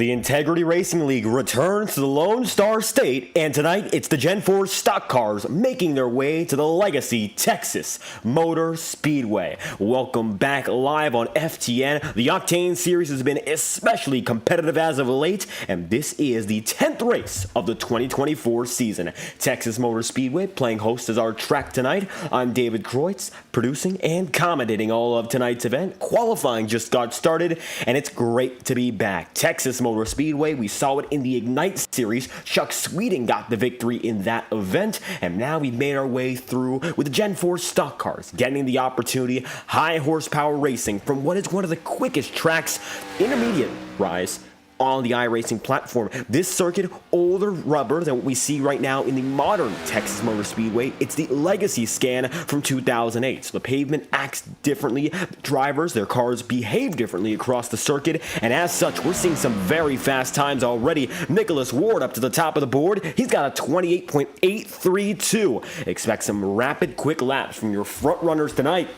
The Integrity Racing League returns to the Lone Star State, and tonight it's the Gen 4 stock cars making their way to the legacy Texas Motor Speedway. Welcome back live on FTN. The Octane Series has been especially competitive as of late, and this is the 10th race of the 2024 season. Texas Motor Speedway playing host as our track tonight. I'm David Kreutz, producing and commentating all of tonight's event. Qualifying just got started, and it's great to be back. Texas Motor Speedway, we saw it in the Ignite series. Chuck Sweeting got the victory in that event, and now we've made our way through with the Gen 4 stock cars, getting the opportunity, high horsepower racing from what is one of the quickest tracks, intermediate rise, on the iRacing platform. This circuit, older rubber than what we see right now in the modern Texas Motor Speedway. It's the legacy scan from 2008. So the pavement acts differently. Drivers, their cars behave differently across the circuit. And as such, we're seeing some very fast times already. Nicholas Ward up to the top of the board. He's got a 28.832. Expect some rapid, quick laps from your front runners tonight.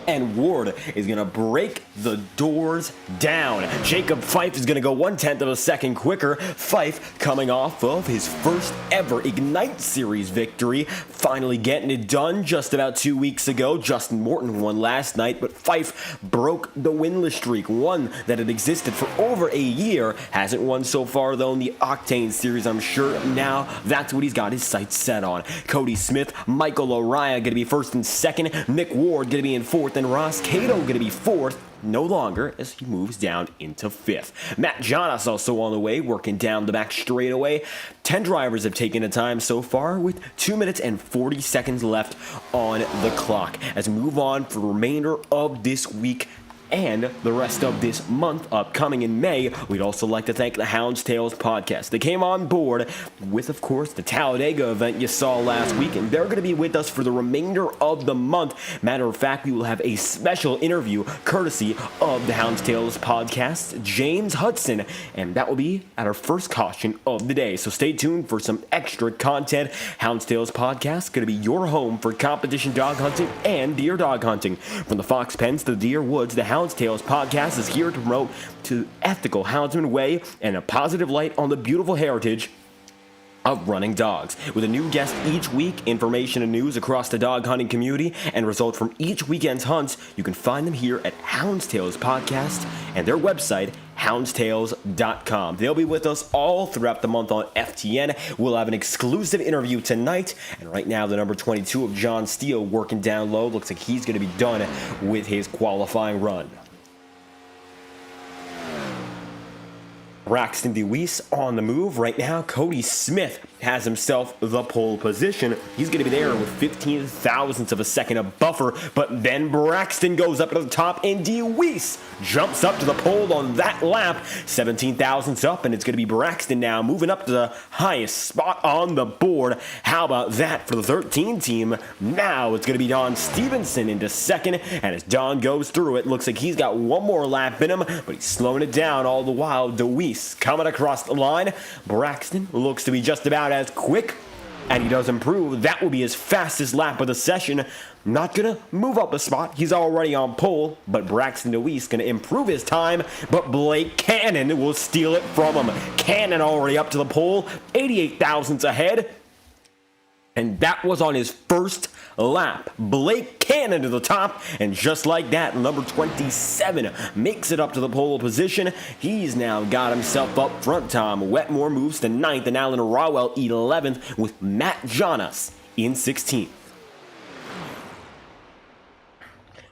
And Ward is going to break the doors down. Jacob Fife is going to go 1/10 of a second quicker. Fife coming off of his first ever Ignite Series victory. Finally getting it done just about 2 weeks ago. Justin Morton won last night, but Fife broke the winless streak, one that had existed for over a year. Hasn't won so far, though, in the Octane Series, I'm sure. Now, that's what he's got his sights set on. Cody Smith, Michael Araya going to be first and second. Nick Ward going to be in fourth. And Ross Cato going to be fourth, no longer, as he moves down into fifth. Matt Jonas also on the way, working down the back straightaway. 10 drivers have taken the time so far, with 2 minutes and 40 seconds left on the clock. As we move on for the remainder of this week and the rest of this month upcoming in May, we'd also like to thank the Hound's Tales podcast. They came on board with, of course, the Talladega event you saw last week, and they're going to be with us for the remainder of the month. Matter of fact, we will have a special interview courtesy of the Hound's Tales podcast, James Hudson, and that will be at our first caution of the day. So stay tuned for some extra content. Hound's Tales podcast going to be your home for competition dog hunting and deer dog hunting. From the fox pens to the deer woods, the Hound's Tales podcast is here to promote to ethical houndsman way and a positive light on the beautiful heritage of running dogs. With a new guest each week, information and news across the dog hunting community, and results from each weekend's hunts, you can find them here at Hound's Tales Podcast and their website, houndstales.com. They'll be with us all throughout the month on FTN. We'll have an exclusive interview tonight, and right now the number 22 of John Steele working down low. Looks like he's going to be done with his qualifying run. Braxton DeWeese on the move right now. Cody Smith has himself the pole position. He's going to be there with 15 thousandths of a second of buffer, but then Braxton goes up to the top, and DeWeese jumps up to the pole on that lap. 17 thousandths up, and it's going to be Braxton now moving up to the highest spot on the board. How about that for the 13 team? Now it's going to be Don Stevenson into second, and as Don goes through it, looks like he's got one more lap in him, but he's slowing it down all the while. DeWeese coming across the line. Braxton looks to be just about as quick, and he does improve. That will be his fastest lap of the session. Not gonna move up a spot. He's already on pole, but Braxton DeWeese gonna improve his time, but Blake Cannon will steal it from him. Cannon already up to the pole, 88 thousandths ahead, and that was on his first lap. Blake Cannon to the top, and just like that, number 27 makes it up to the pole position. He's now got himself up front. Tom Wetmore moves to 9th, and Alan Rowell 11th, with Matt Jonas in 16th.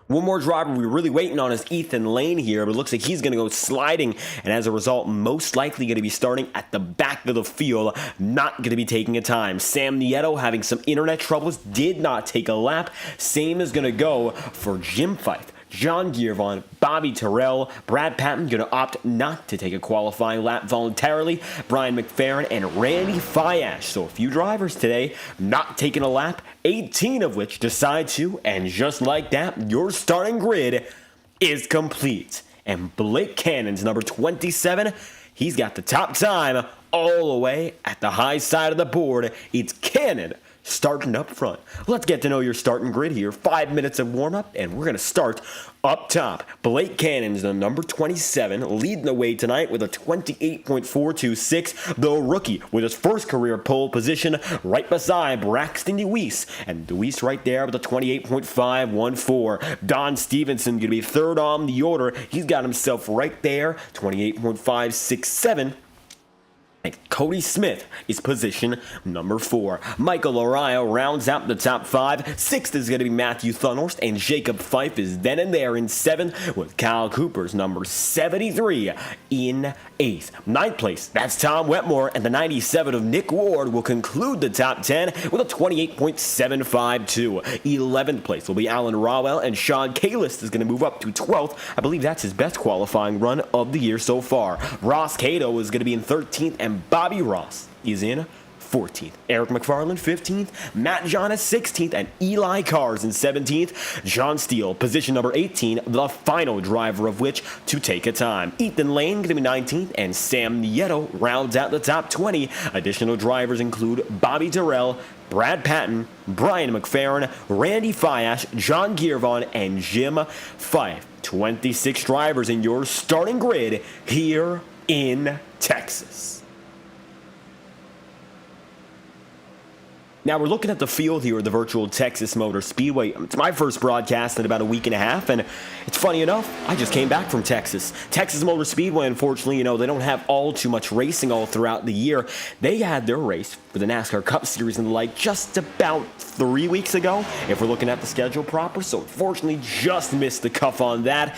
One more driver we're really waiting on is Ethan Lane here, but it looks like he's going to go sliding, and as a result, most likely going to be starting at the back of the field, not going to be taking a time. Sam Nieto having some internet troubles, did not take a lap. Same is going to go for Jim Fife, John Gearvon, Bobby Terrell, Brad Patton going to opt not to take a qualifying lap voluntarily, Brian McFerrin, and Randy Fiash. So a few drivers today not taking a lap, 18 of which decide to, and just like that, your starting grid is complete. And Blake Cannon's number 27, he's got the top time all the way at the high side of the board. It's Cannon starting up front. Let's get to know your starting grid here. 5 minutes of warm-up, and we're going to start up top. Blake Cannon's the number 27, leading the way tonight with a 28.426. The rookie with his first career pole position right beside Braxton DeWeese. And DeWeese right there with a 28.514. Don Stevenson going to be third on the order. He's got himself right there, 28.567. Cody Smith is position number 4. Michael Arroyo rounds out the top 5. 6th is going to be Matthew Thunhorst, and Jacob Fife is then and there in 7th, with Kyle Cooper's number 73 in 8th. 9th place, that's Tom Wetmore, and the 97 of Nick Ward will conclude the top 10 with a 28.752. 11th place will be Alan Rawell, and Sean Kalis is going to move up to 12th. I believe that's his best qualifying run of the year so far. Ross Cato is going to be in 13th, and Bobby Ross is in 14th. Eric McFarland, 15th. Matt Jonas, 16th. And Eli Cars in 17th. John Steele, position number 18, the final driver of which to take a time. Ethan Lane, going to be 19th. And Sam Nieto rounds out the top 20. Additional drivers include Bobby Terrell, Brad Patton, Brian McFerrin, Randy Fiash, John Gearvon, and Jim Fife. 26 drivers in your starting grid here in Texas. Now, we're looking at the field here at the virtual Texas Motor Speedway. It's my first broadcast in about a week and a half, and it's funny enough, I just came back from Texas. Texas Motor Speedway, unfortunately, they don't have all too much racing all throughout the year. They had their race for the NASCAR Cup Series and the like just about 3 weeks ago, if we're looking at the schedule proper, so unfortunately just missed the cuff on that.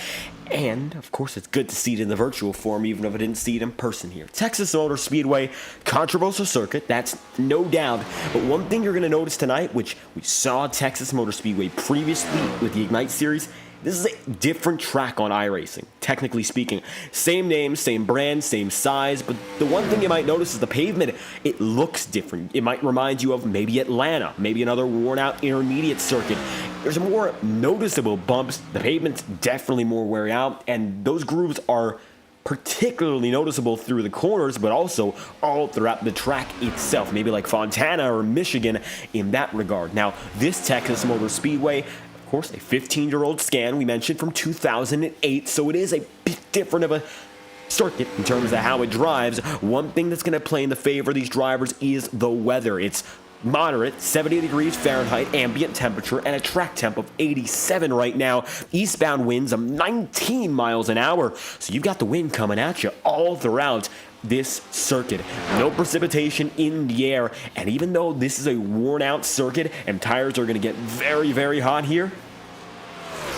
And, of course, it's good to see it in the virtual form, even if I didn't see it in person here. Texas Motor Speedway, controversial circuit, that's no doubt. But one thing you're going to notice tonight, which we saw Texas Motor Speedway previously with the Ignite Series, this is a different track on iRacing, technically speaking. Same name, same brand, same size, but the one thing you might notice is the pavement, it looks different. It might remind you of maybe Atlanta, maybe another worn-out intermediate circuit. There's more noticeable bumps. The pavement's definitely more wear out, and those grooves are particularly noticeable through the corners, but also all throughout the track itself, maybe like Fontana or Michigan in that regard. Now, this Texas Motor Speedway, of course, a 15-year-old scan we mentioned from 2008, so it is a bit different of a circuit in terms of how it drives. One thing that's going to play in the favor of these drivers is the weather. It's moderate, 70 degrees Fahrenheit ambient temperature, and a track temp of 87 right now. Eastbound winds of 19 miles an hour, so you've got the wind coming at you all throughout this circuit. No precipitation in the air, and even though this is a worn out circuit and tires are going to get very, very hot here,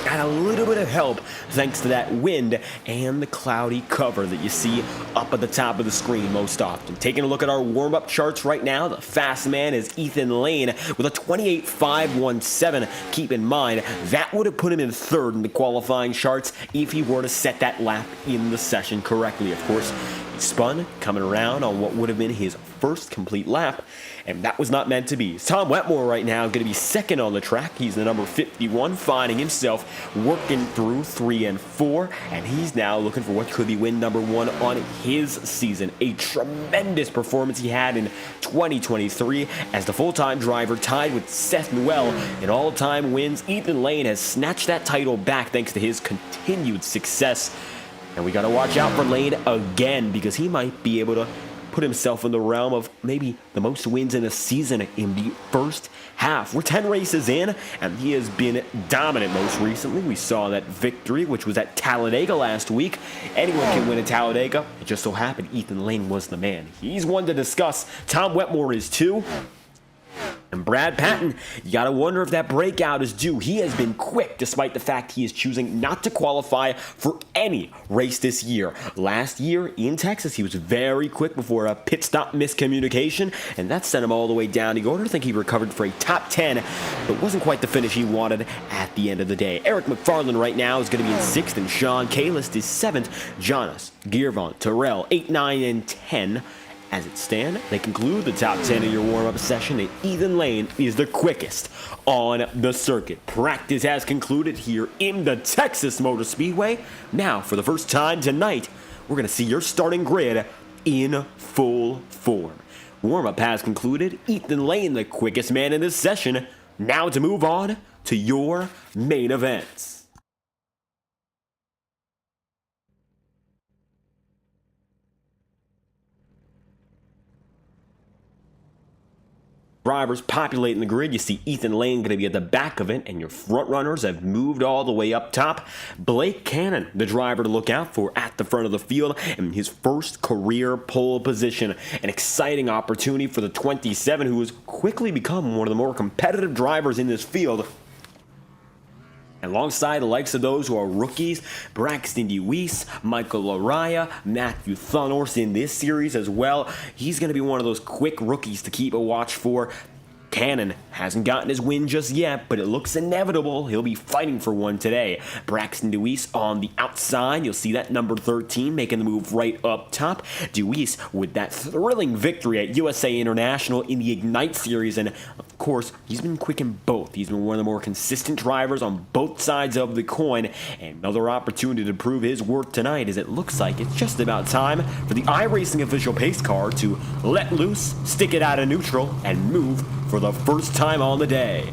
got a little bit of help thanks to that wind and the cloudy cover that you see up at the top of the screen most often. Taking a look at our warm-up charts right now, the fast man is Ethan Lane with a 28.517. Keep in mind, that would have put him in third in the qualifying charts if he were to set that lap in the session correctly. Of course, he spun coming around on what would have been his first complete lap, and that was not meant to be. Tom Wetmore right now going to be second on the track. He's the number 51, finding himself working through 3 and 4, and he's now looking for what could be win number 1 on his season. A tremendous performance he had in 2023 as the full-time driver, tied with Seth Newell in all-time wins. Ethan Lane has snatched that title back thanks to his continued success, and we got to watch out for Lane again because he might be able to put himself in the realm of maybe the most wins in a season in the first half. We're 10 races in, and he has been dominant most recently. We saw that victory, which was at Talladega last week. Anyone can win at Talladega. It just so happened Ethan Lane was the man. He's one to discuss. Tom Wetmore is too. And Brad Patton, you got to wonder if that breakout is due. He has been quick despite the fact he is choosing not to qualify for any race this year. Last year in Texas, he was very quick before a pit stop miscommunication, and that sent him all the way down. You go to think he recovered for a top 10, but wasn't quite the finish he wanted at the end of the day. Eric McFarland right now is going to be in 6th, and Sean Kalis is 7th. Jonas, Gearvon, Terrell, 8, 9, and 10. As it stands, they conclude the top 10 of your warm-up session, and Ethan Lane is the quickest on the circuit. Practice has concluded here in the Texas Motor Speedway. Now, for the first time tonight, we're going to see your starting grid in full form. Warm-up has concluded. Ethan Lane, the quickest man in this session. Now to move on to your main events. Drivers populating the grid. You see Ethan Lane going to be at the back of it, and your front runners have moved all the way up top. Blake Cannon, the driver to look out for at the front of the field, and his first career pole position. An exciting opportunity for the 27, who has quickly become one of the more competitive drivers in this field. Alongside the likes of those who are rookies, Braxton DeWeese, Michael Laraya, Matthew Thunorst in this series as well. He's going to be one of those quick rookies to keep a watch for. Cannon hasn't gotten his win just yet, but it looks inevitable. He'll be fighting for one today. Braxton DeWeese on the outside. You'll see that number 13 making the move right up top. DeWeese with that thrilling victory at USA International in the Ignite Series. And, of course, he's been quick in both. He's been one of the more consistent drivers on both sides of the coin. And another opportunity to prove his worth tonight, as it looks like it's just about time for the iRacing official pace car to let loose, stick it out of neutral, and move for the first time on the day.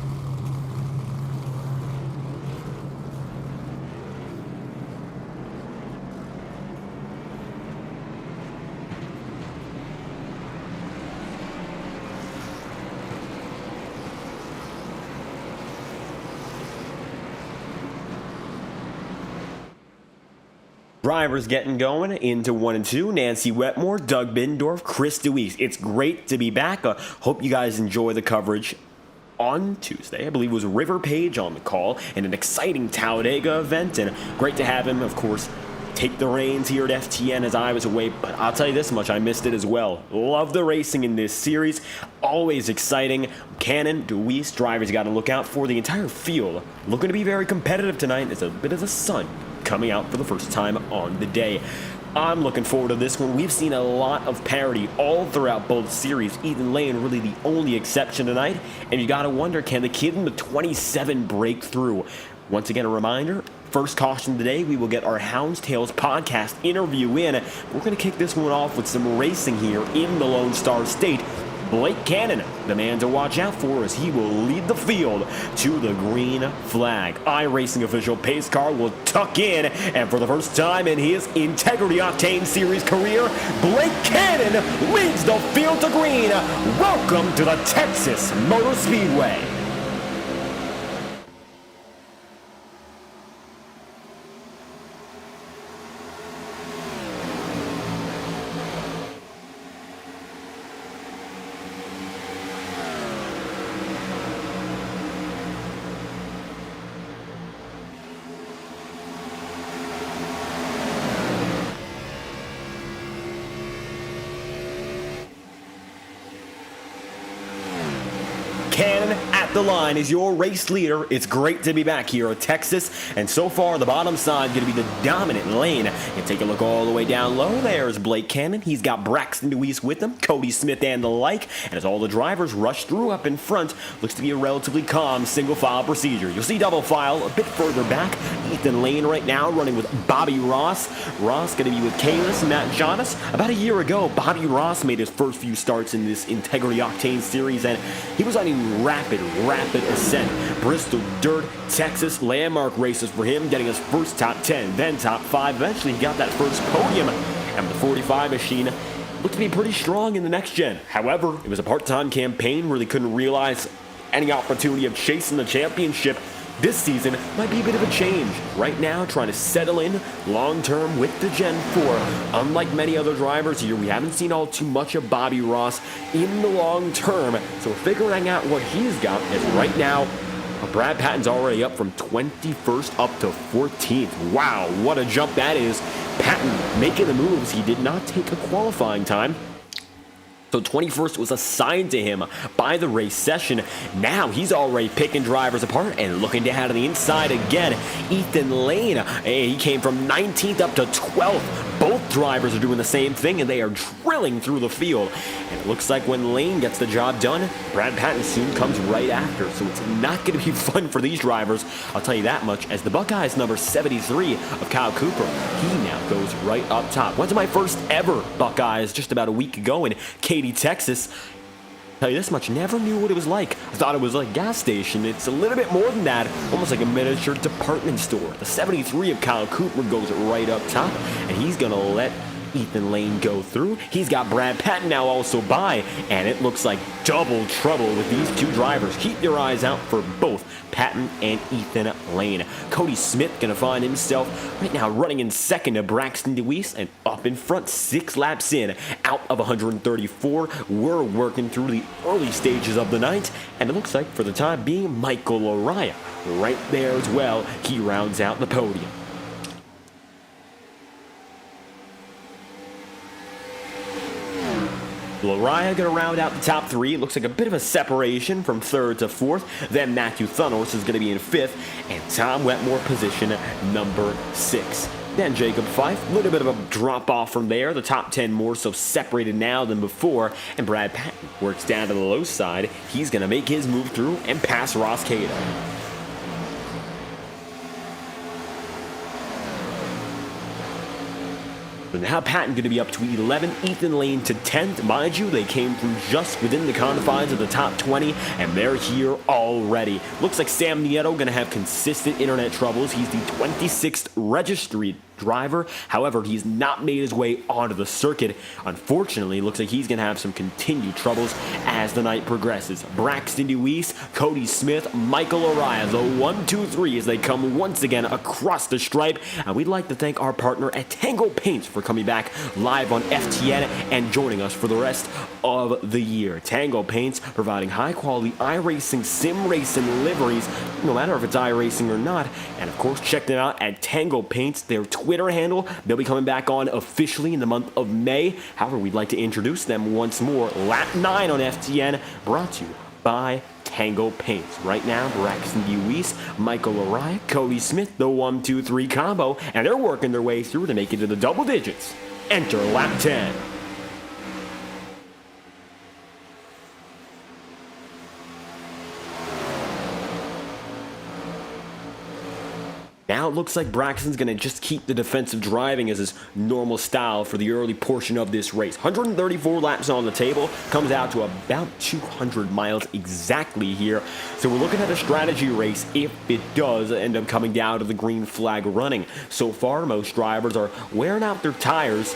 Drivers getting going into 1 and 2. Nancy Wetmore, Doug Bindorf, Chris DeWeese. It's great to be back. Hope you guys enjoy the coverage on Tuesday. I believe it was River Page on the call and an exciting Talladega event. And great to have him, of course, take the reins here at FTN as I was away. But I'll tell you this much, I missed it as well. Love the racing in this series. Always exciting. Cannon, DeWeese, drivers you got to look out for. The entire field looking to be very competitive tonight. There's a bit of the sun coming out for the first time on the day. I'm looking forward to this one. We've seen a lot of parity all throughout both series. Ethan Lane really the only exception tonight. And you got to wonder, can the kid in the 27 break through? Once again, a reminder, first caution today, we will get our Hounds Tales podcast interview in. We're going to kick this one off with some racing here in the Lone Star State. Blake Cannon, the man to watch out for, as he will lead the field to the green flag. iRacing official pace car will tuck in, and for the first time in his Integrity Octane Series career, Blake Cannon leads the field to green. Welcome to the Texas Motor Speedway. Cannon at the line is your race leader. It's great to be back here at Texas, and so far the bottom side is going to be the dominant lane. You take a look all the way down low. There's Blake Cannon. He's got Braxton DeWeese with him, Cody Smith and the like, and as all the drivers rush through up in front, looks to be a relatively calm single file procedure. You'll see double file a bit further back. Ethan Lane right now running with Bobby Ross. Ross going to be with Kalis, Matt Jonas. About a year ago, Bobby Ross made his first few starts in this Integrity Octane Series, and he was on a rapid ascent. Bristol Dirt, Texas, landmark races for him, getting his first top 10, then top 5. Eventually, he got that first podium, and the 45 machine looked to be pretty strong in the next gen. However, it was a part-time campaign where they couldn't realize any opportunity of chasing the championship. This season might be a bit of a change. Right now, trying to settle in long-term with the Gen 4. Unlike many other drivers here, we haven't seen all too much of Bobby Ross in the long term. So figuring out what he's got is right now, Brad Patton's already up from 21st up to 14th. Wow, what a jump that is. Patton making the moves. He did not take a qualifying time. So 21st was assigned to him by the race session. Now he's already picking drivers apart and looking down to the inside again. Ethan Lane, he came from 19th up to 12th. Both drivers are doing the same thing, and they are drilling through the field. And it looks like when Lane gets the job done, Brad Patton soon comes right after. So it's not going to be fun for these drivers, I'll tell you that much, as the Buckeyes number 73 of Kyle Cooper, he now goes right up top. Went to my first ever Buckeyes just about a week ago in Katy, Texas. Tell you this much, never knew what it was like. I thought it was like a gas station. It's a little bit more than that, almost like a miniature department store. The 73 of Kyle Cooper goes right up top, and he's going to let Ethan Lane go through. He's got Brad Patton now also by, and it looks like double trouble with these two drivers. Keep your eyes out for both Patton and Ethan Lane. Cody Smith gonna find himself right now running in second to Braxton DeWeese, and up in front 6 laps in out of 134. We're working through the early stages of the night, and it looks like for the time being Michael Araya right there as well. He rounds out the podium. Laraya going to round out the top 3. It looks like a bit of a separation from 3rd to 4th. Then Matthew Thunos is going to be in 5th. And Tom Wetmore position number 6. Then Jacob Fife, a little bit of a drop off from there. The top 10 more so separated now than before. And Brad Patton works down to the low side. He's going to make his move through and pass Ross Cato. So now Patton going to be up to 11th, Ethan Lane to 10th. Mind you, they came through just within the confines of the top 20, and they're here already. Looks like Sam Nieto going to have consistent internet troubles. He's the 26th registry driver. However, he's not made his way onto the circuit. Unfortunately, looks like he's going to have some continued troubles as the night progresses. Braxton DeWeese, Cody Smith, Michael Araya, the 1, 2, 3 as they come once again across the stripe. And we'd like to thank our partner at Tango Paints for coming back live on FTN and joining us for the rest of the year. Tango Paints providing high quality iRacing sim racing liveries, no matter if it's iRacing or not. And of course, check them out at Tango Paints. Their Twitter handle, they'll be coming back on officially in the month of May. However, we'd like to introduce them once more. Lap 9 on FTN, brought to you by Tango Paints. Right now, Braxton DeWeese, Michael Araya, Cody Smith, the 1, 2, 3 combo, and they're working their way through to make it to the double digits. Enter lap 10. Now it looks like Braxton's going to just keep the defensive driving as his normal style for the early portion of this race. 134 laps on the table, comes out to about 200 miles exactly here. So we're looking at a strategy race if it does end up coming down to the green flag running. So far, most drivers are wearing out their tires.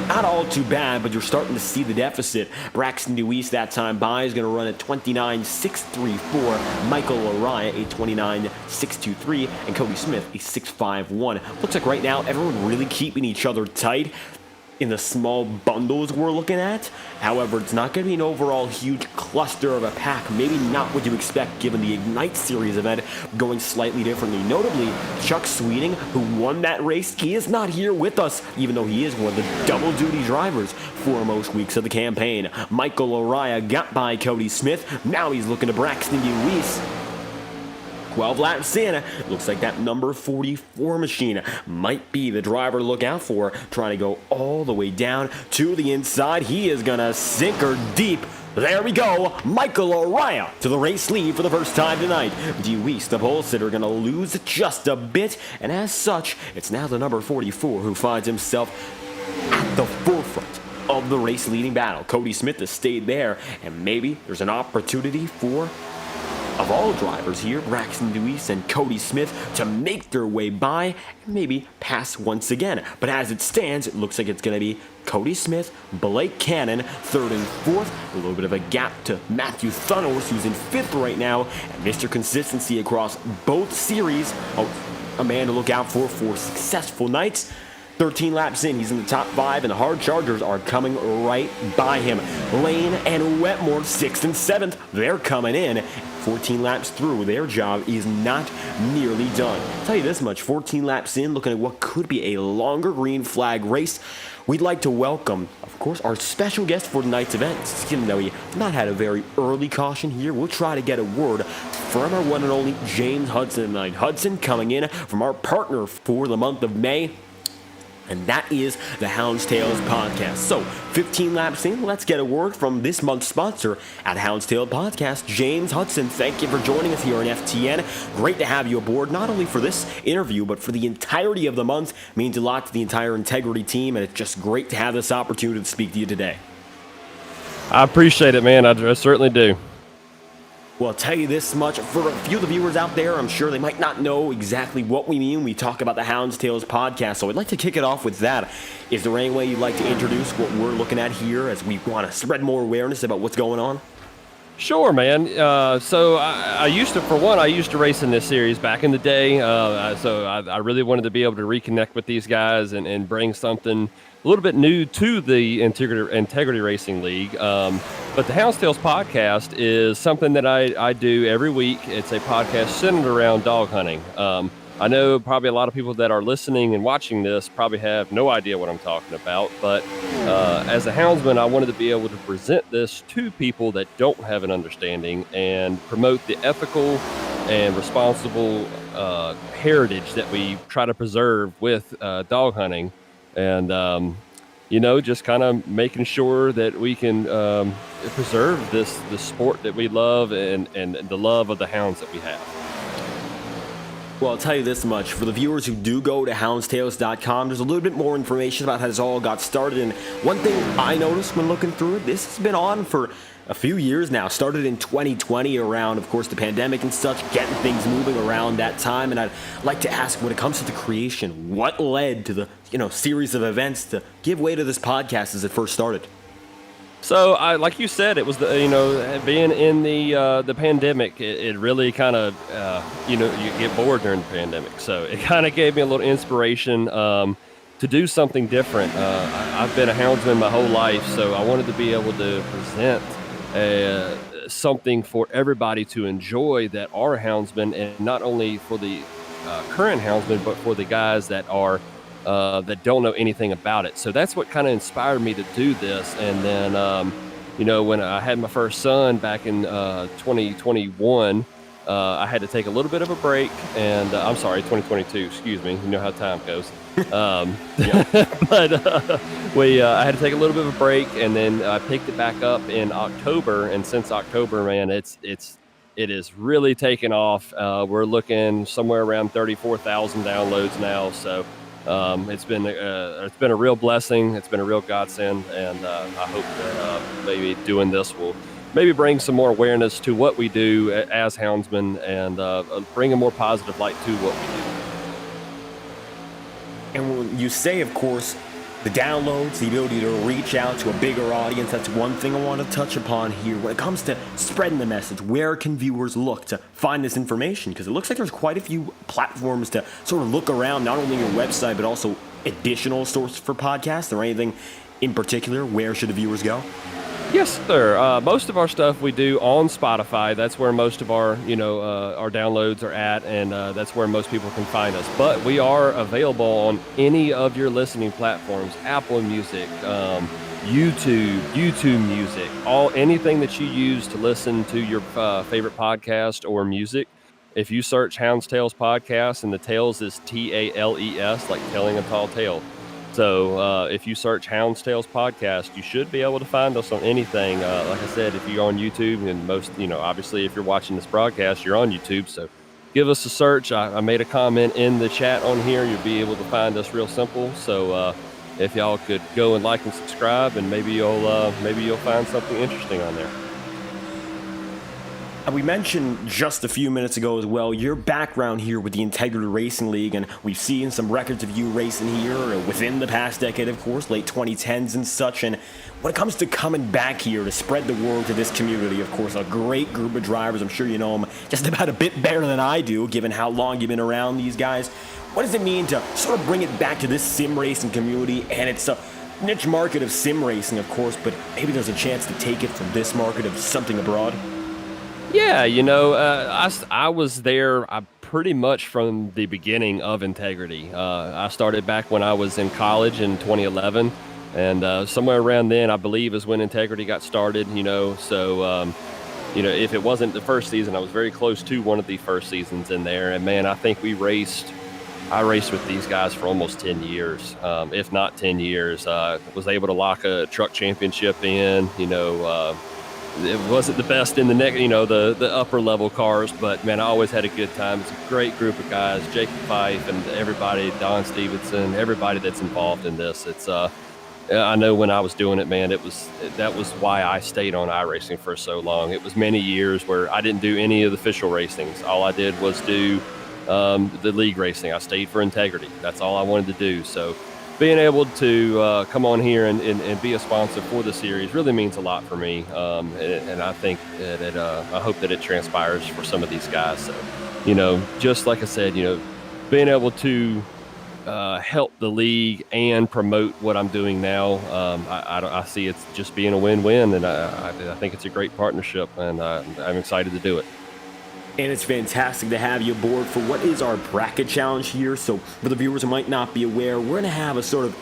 Not all too bad, but you're starting to see the deficit. Braxton DeWeese that time by is going to run at 29.634. Michael Araya a 29.623, and Cody Smith a 6.51. Looks like right now everyone really keeping each other tight in the small bundles we're looking at. However, it's not going to be an overall huge cluster of a pack. Maybe not what you expect given the Ignite Series event going slightly differently. Notably, Chuck Sweeting, who won that race, he is not here with us, even though he is one of the double-duty drivers for most weeks of the campaign. Michael Araya got by Cody Smith. Now he's looking to Braxton DeWeese. 12 laps in, looks like that number 44 machine might be the driver to look out for, trying to go all the way down to the inside. He is gonna sink her deep. There we go, Michael Araya to the race lead for the first time tonight. DeWeese, the pole sitter, gonna lose just a bit, and as such, it's now the number 44 who finds himself at the forefront of the race leading battle. Cody Smith has stayed there, and maybe there's an opportunity for, of all drivers here, Braxton DeWeese and Cody Smith to make their way by and maybe pass once again. But as it stands, it looks like it's going to be Cody Smith, Blake Cannon, 3rd and 4th. A little bit of a gap to Matthew Thunos, who's in 5th right now. And Mr. Consistency across both series. Oh, a man to look out for successful nights. 13 laps in, he's in the top 5, and the hard chargers are coming right by him. Lane and Wetmore, 6th and 7th, they're coming in. 14 laps through, their job is not nearly done. I'll tell you this much, 14 laps in, looking at what could be a longer green flag race. We'd like to welcome, of course, our special guest for tonight's event. Even though he not had a very early caution here, we'll try to get a word from our one and only James Hudson tonight. Hudson coming in from our partner for the month of May. and that is the Houndstales Podcast. So, 15 laps in, let's get a word from this month's sponsor at Houndstales Podcast, James Hudson. Thank you for joining us here on FTN. Great to have you aboard, not only for this interview, but for the entirety of the month. It means a lot to the entire Integrity team, and it's just great to have this opportunity to speak to you today. I appreciate it, man. I certainly do. Well, I'll tell you this much, for a few of the viewers out there, I'm sure they might not know exactly what we mean when we talk about the Houndstales Podcast, so I'd like to kick it off with that. Is there any way you'd like to introduce what we're looking at here as we want to spread more awareness about what's going on? Sure, man. So I used to race in this series back in the day, so I really wanted to be able to reconnect with these guys and bring something a little bit new to the Integrity Racing League. But the Houndstales Podcast is something that I do every week. It's a podcast centered around dog hunting. I know probably a lot of people that are listening and watching this probably have no idea what I'm talking about, but as a houndsman, I wanted to be able to present this to people that don't have an understanding and promote the ethical and responsible heritage that we try to preserve with dog hunting. And, just kind of making sure that we can preserve this sport that we love and the love of the hounds that we have. Well, I'll tell you this much. For the viewers who do go to houndstales.com, there's a little bit more information about how this all got started. And one thing I noticed when looking through it, this has been on for a few years now. Started in 2020 around, of course, the pandemic and such, getting things moving around that time. And I'd like to ask, when it comes to the creation, what led to the series of events to give way to this podcast as it first started? So, like you said, it was being in the pandemic. It really kind of you get bored during the pandemic. So it kind of gave me a little inspiration to do something different. I've been a houndsman my whole life, so I wanted to be able to present something for everybody to enjoy that are houndsmen, and not only for the current houndsmen, but for the guys that are that don't know anything about it. So that's what kind of inspired me to do this. And then, when I had my first son back in 2021, I had to take a little bit of a break. And 2022, excuse me. You know how time goes. But I had to take a little bit of a break, and then I picked it back up in October. And since October, man, it is really taken off. We're looking somewhere around 34,000 downloads now. So it's been a real blessing. It's been a real godsend, and I hope that maybe doing this will maybe bring some more awareness to what we do as houndsmen, and bring a more positive light to what we do. And when you say, of course, the downloads, the ability to reach out to a bigger audience, that's one thing I want to touch upon here. When it comes to spreading the message, where can viewers look to find this information? Because it looks like there's quite a few platforms to sort of look around, not only your website, but also additional sources for podcasts, or anything in particular. Where should the viewers go? Yes, sir. Most of our stuff we do on Spotify. That's where most of our downloads are at, and that's where most people can find us. But we are available on any of your listening platforms: Apple Music, YouTube Music, anything that you use to listen to your favorite podcast or music. If you search Houndstales Podcast, and the Tales is Tales, like telling a tall tale. So if you search Houndstales Podcast, you should be able to find us on anything. Like I said, if you're on YouTube, and most, obviously if you're watching this broadcast, you're on YouTube. So give us a search. I made a comment in the chat on here. You'll be able to find us real simple. So if y'all could go and like and subscribe, and maybe you'll find something interesting on there. We mentioned just a few minutes ago as well your background here with the Integrity Racing League, and we've seen some records of you racing here within the past decade, of course, late 2010s and such. And when it comes to coming back here to spread the word to this community, of course, a great group of drivers. I'm sure you know them just about a bit better than I do, given how long you've been around these guys. What does it mean to sort of bring it back to this sim racing community? And it's a niche market of sim racing, of course, but maybe there's a chance to take it from this market of something abroad. Yeah, I was there pretty much from the beginning of Integrity. I started back when I was in college in 2011, and somewhere around then, I believe, is when Integrity got started. So if it wasn't the first season, I was very close to one of the first seasons in there. And man, I think we raced I raced with these guys for almost 10 years, if not 10 years. Was able to lock a truck championship in. It wasn't the best in the upper level cars, but man, I always had a good time. It's a great group of guys, Jacob Fife and everybody, Don Stevenson, everybody that's involved in this. It's I know when I was doing it, man, that was why I stayed on iRacing for so long. It was many years where I didn't do any of the official racings. All I did was do the league racing. I stayed for Integrity. That's all I wanted to do. So being able to come on here and be a sponsor for the series really means a lot for me. And I think that I hope that it transpires for some of these guys. So, just like I said, being able to help the league and promote what I'm doing now, I see it's just being a win-win, and I think it's a great partnership, and I'm excited to do it. And it's fantastic to have you aboard for what is our bracket challenge here. So for the viewers who might not be aware, we're going to have a sort of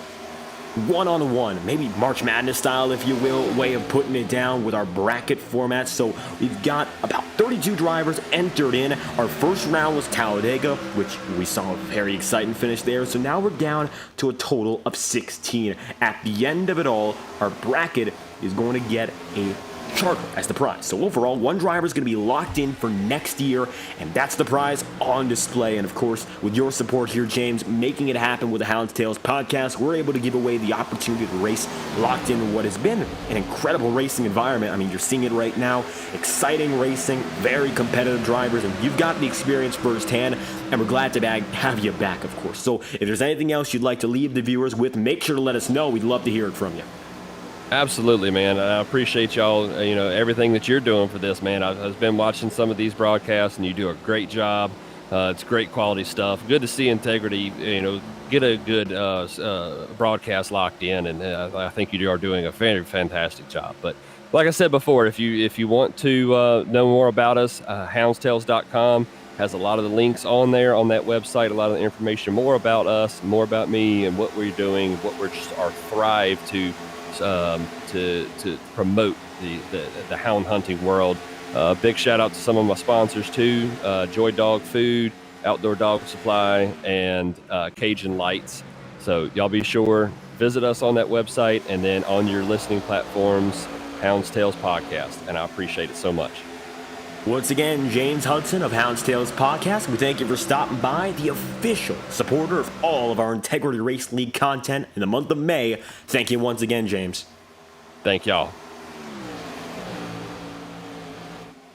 one-on-one, maybe March Madness style, if you will, way of putting it down with our bracket format. So we've got about 32 drivers entered in. Our first round was Talladega, which we saw a very exciting finish there. So now we're down to a total of 16. At the end of it all, our bracket is going to get a charter as the prize. So overall, one driver is going to be locked in for next year, and that's the prize on display. And of course, with your support here, James, making it happen with the Hound's Tales podcast, we're able to give away the opportunity to race locked in what has been an incredible racing environment. I mean, you're seeing it right now. Exciting racing, very competitive drivers, and you've got the experience firsthand, and we're glad to have you back, of course. So if there's anything else you'd like to leave the viewers with, make sure to let us know. We'd love to hear it from you. Absolutely, man. I appreciate y'all, everything that you're doing for this, man. I've been watching some of these broadcasts, and you do a great job. It's great quality stuff. Good to see Integrity, get a good broadcast locked in, and I think you are doing a very fantastic job. But like I said before, if you want to know more about us, houndstales.com has a lot of the links on there on that website, a lot of the information more about us, more about me, and what we're doing, what we're just our thrive to promote the hound hunting world. Big shout out to some of my sponsors too, Joy Dog Food, Outdoor Dog Supply, and Cajun Lights. So y'all be sure, visit us on that website, and then on your listening platforms, Hound's Tales Podcast, and I appreciate it so much. Once again, James Hudson of Hound's Tales Podcast, we thank you for stopping by, the official supporter of all of our Integrity Race League content in the month of May. Thank you once again, James. Thank y'all.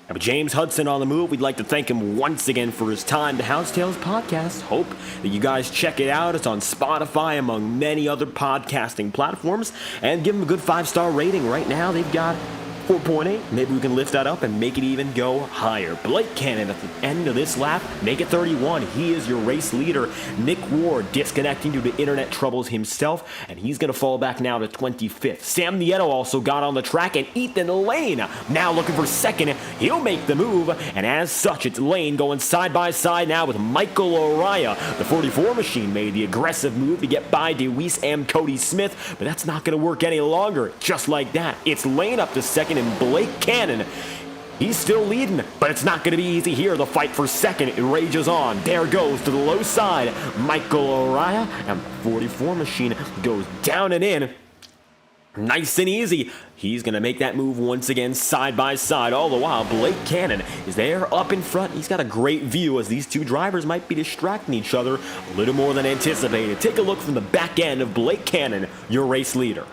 Now, with James Hudson on the move, we'd like to thank him once again for his time. The Hound's Tales Podcast. Hope that you guys check it out. It's on Spotify, among many other podcasting platforms. And give them a good 5-star rating. Right now, they've got 4.8. Maybe we can lift that up and make it even go higher. Blake Cannon at the end of this lap, make it 31. He is your race leader. Nick Ward disconnecting due to internet troubles himself, and he's going to fall back now to 25th. Sam Nieto also got on the track, and Ethan Lane now looking for second. He'll make the move, and as such, it's Lane going side by side now with Michael Araya. The 44 machine made the aggressive move to get by DeWeese and Cody Smith, but that's not going to work any longer. Just like that, it's Lane up to second, and Blake Cannon, he's still leading, but it's not going to be easy here. The fight for second, it rages on. There goes to the low side Michael Araya, and 44 machine goes down and in. Nice and easy. He's going to make that move once again, side by side. All the while, Blake Cannon is there up in front. He's got a great view as these two drivers might be distracting each other a little more than anticipated. Take a look from the back end of Blake Cannon, your race leader.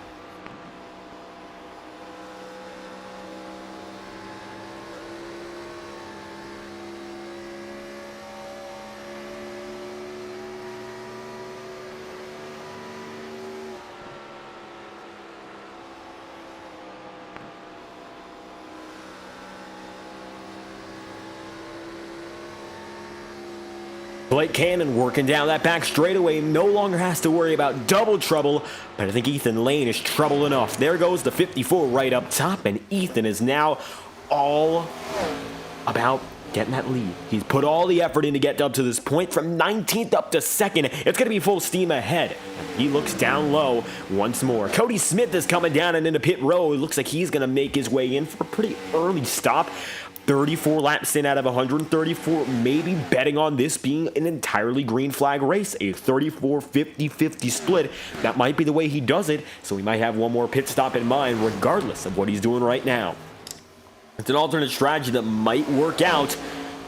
Blake Cannon working down that back straightaway, no longer has to worry about double trouble, but I think Ethan Lane is trouble enough. There goes the 54 right up top, and Ethan is now all about getting that lead. He's put all the effort in to get up to this point, from 19th up to second. It's going to be full steam ahead. He looks down low once more. Cody Smith is coming down and into pit row. It looks like he's going to make his way in for a pretty early stop. 34 laps in out of 134, maybe betting on this being an entirely green flag race, a 34-50-50 split. That might be the way he does it, so he might have one more pit stop in mind regardless of what he's doing right now. It's an alternate strategy that might work out,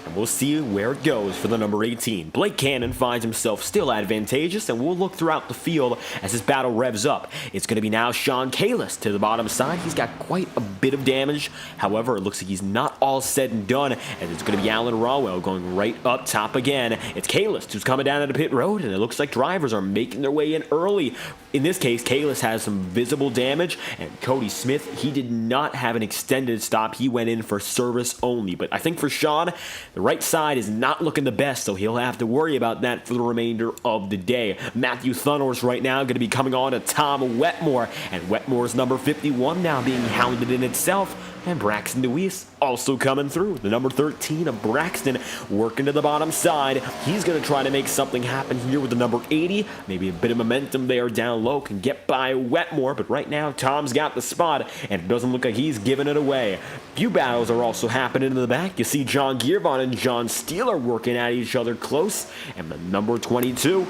and we'll see where it goes for the number 18. Blake Cannon finds himself still advantageous, and we'll look throughout the field as this battle revs up. It's going to be now Sean Kalis to the bottom side. He's got quite a bit of damage. However, it looks like he's not all said and done, and it's going to be Alan Rawell going right up top again. It's Kalis who's coming down to the pit road, and it looks like drivers are making their way in early. In this case, Kalis has some visible damage, and Cody Smith, he did not have an extended stop. He went in for service only, but I think for Sean, the right side is not looking the best, so he'll have to worry about that for the remainder of the day. Matthew Thunhorse right now going to be coming on to Tom Wetmore, and Wetmore's number 51 now being hounded in itself. And Braxton DeWeese also coming through. The number 13 of Braxton working to the bottom side. He's going to try to make something happen here with the number 80. Maybe a bit of momentum there down low can get by Wetmore. But right now, Tom's got the spot, and it doesn't look like he's giving it away. Few battles are also happening in the back. You see John Giervon and John Steele are working at each other close. And the number 22...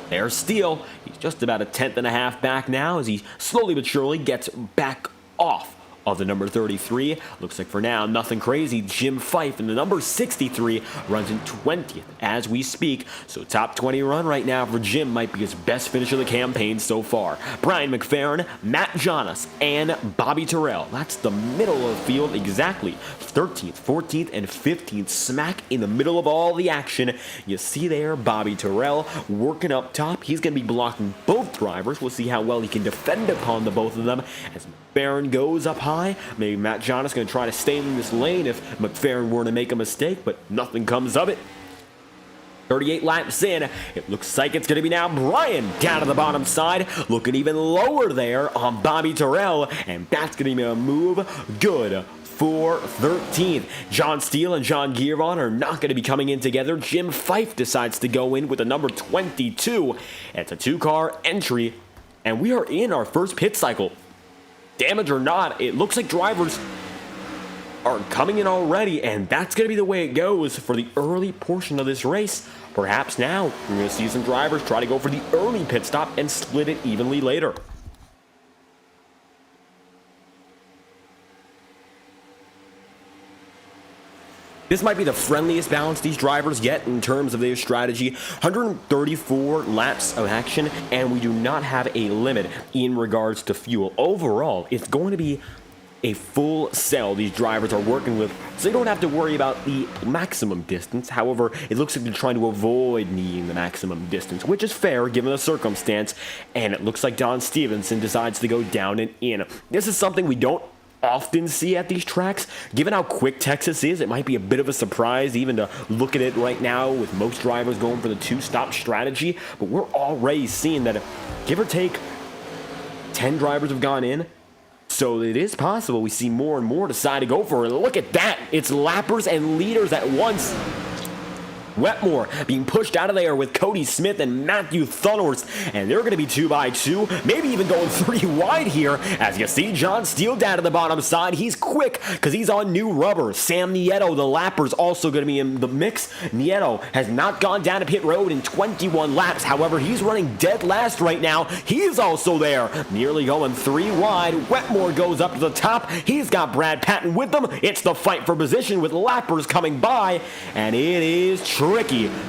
there's Steele. He's just about a tenth and a half back now as he slowly but surely gets back off of the number 33. Looks like for now, nothing crazy. Jim Fife in the number 63 runs in 20th as we speak. So top 20 run right now for Jim might be his best finish of the campaign so far. Brian McFerrin, Matt Jonas, and Bobby Terrell. That's the middle of the field exactly. 13th, 14th, and 15th, smack in the middle of all the action. You see there Bobby Terrell working up top. He's going to be blocking both drivers. We'll see how well he can defend upon the both of them as McFerrin goes up high. Maybe Matt Jonas going to try to stay in this lane if McFerrin were to make a mistake, but nothing comes of it. 38 laps in, it looks like it's going to be now Brian down to the bottom side, looking even lower there on Bobby Terrell, and that's going to be a move good for 13th. John Steele and John Giervon are not going to be coming in together. Jim Fife decides to go in with a number 22. It's a two-car entry, and we are in our first pit cycle. Damage or not, it looks like drivers are coming in already, and that's going to be the way it goes for the early portion of this race. Perhaps now we're going to see some drivers try to go for the early pit stop and split it evenly later. This might be the friendliest balance these drivers get in terms of their strategy. 134 laps of action, and we do not have a limit in regards to fuel. Overall, it's going to be a full cell these drivers are working with, so they don't have to worry about the maximum distance. However, it looks like they're trying to avoid needing the maximum distance, which is fair given the circumstance, and it looks like Don Stevenson decides to go down and in. This is something we don't often see at these tracks. Given how quick Texas is, it might be a bit of a surprise even to look at it right now with most drivers going for the two-stop strategy, but we're already seeing that give or take 10 drivers have gone in, so it is possible we see more and more decide to go for it. Look at that, it's lappers and leaders at once. Wetmore being pushed out of there with Cody Smith and Matthew Thunhorse, and they're going to be 2x2, maybe even going 3 wide here, as you see John Steele down to the bottom side. He's quick because he's on new rubber. Sam Nieto, the lapper's also going to be in the mix. Nieto has not gone down to pit road in 21 laps. However, he's running dead last right now. He's also there, nearly going 3 wide. Wetmore goes up to the top. He's got Brad Patton with them. It's the fight for position with lappers coming by, and it is tricky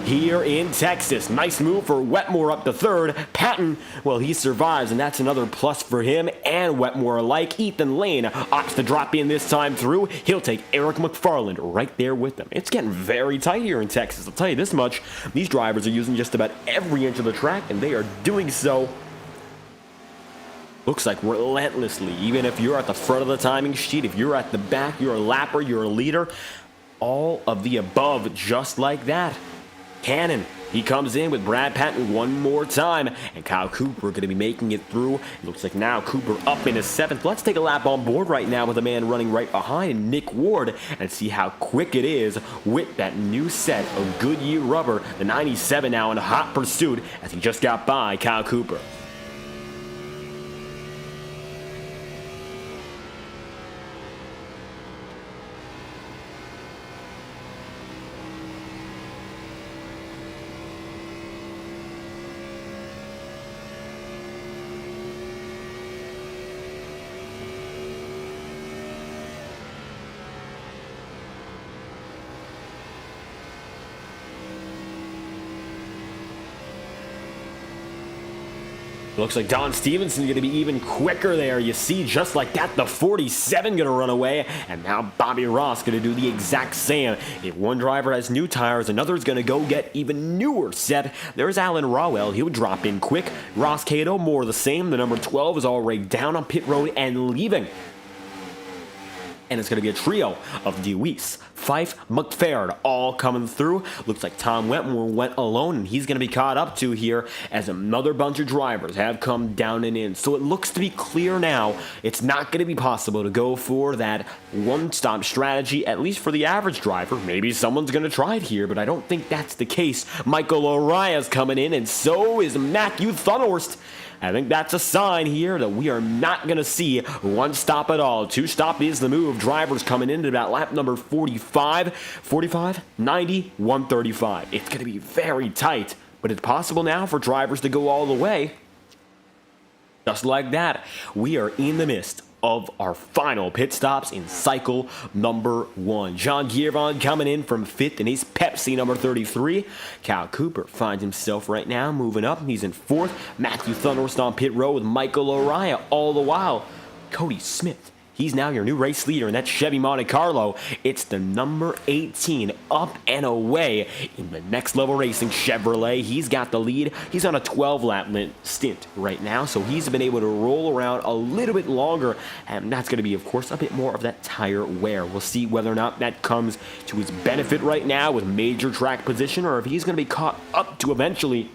here in Texas. Nice move for Wetmore up to third. Patton, well, he survives, and that's another plus for him and Wetmore alike. Ethan Lane opts to drop in this time through. He'll take Eric McFarland right there with them. It's getting very tight here in Texas. I'll tell you this much. These drivers are using just about every inch of the track, and they are doing so, looks like relentlessly. Even if you're at the front of the timing sheet, if you're at the back, you're a lapper, you're a leader. All of the above, just like that. Cannon, he comes in with Brad Patton one more time, and Kyle Cooper going to be making it through. It looks like now Cooper up in his 7th. Let's take a lap on board right now with a man running right behind Nick Ward and see how quick it is with that new set of Goodyear rubber. The 97 now in hot pursuit as he just got by Kyle Cooper. Looks like Don Stevenson going to be even quicker there. You see, just like that, the 47 going to run away, and now Bobby Ross going to do the exact same. If one driver has new tires, another is going to go get even newer set. There's Alan Rawell. He'll drop in quick. Ross Cato, more of the same. The number 12 is already down on pit road and leaving. And it's going to be a trio of DeWeese, Fife, McFerrin, all coming through. Looks like Tom Wetmore went alone, and he's going to be caught up to here as another bunch of drivers have come down and in. So it looks to be clear now it's not going to be possible to go for that one-stop strategy, at least for the average driver. Maybe someone's going to try it here, but I don't think that's the case. Michael Araya's coming in, and so is Matthew Thunhorst. I think that's a sign here that we are not going to see one stop at all. Two stop is the move. Drivers coming into about lap number 45, 90, 135. It's going to be very tight, but it's possible now for drivers to go all the way. Just like that, we are in the midst of our final pit stops in cycle number 1. John Giovanni coming in from 5th in his Pepsi number 33. Cal Cooper finds himself right now moving up. He's in 4th. Matthew Thunhorst on pit road with Michael Araya. All the while, Cody Smith, he's now your new race leader in that Chevy Monte Carlo. It's the number 18 up and away in the Next Level Racing Chevrolet. He's got the lead. He's on a 12-lap stint right now, so he's been able to roll around a little bit longer, and that's going to be, of course, a bit more of that tire wear. We'll see whether or not that comes to his benefit right now with major track position, or if he's going to be caught up to eventually.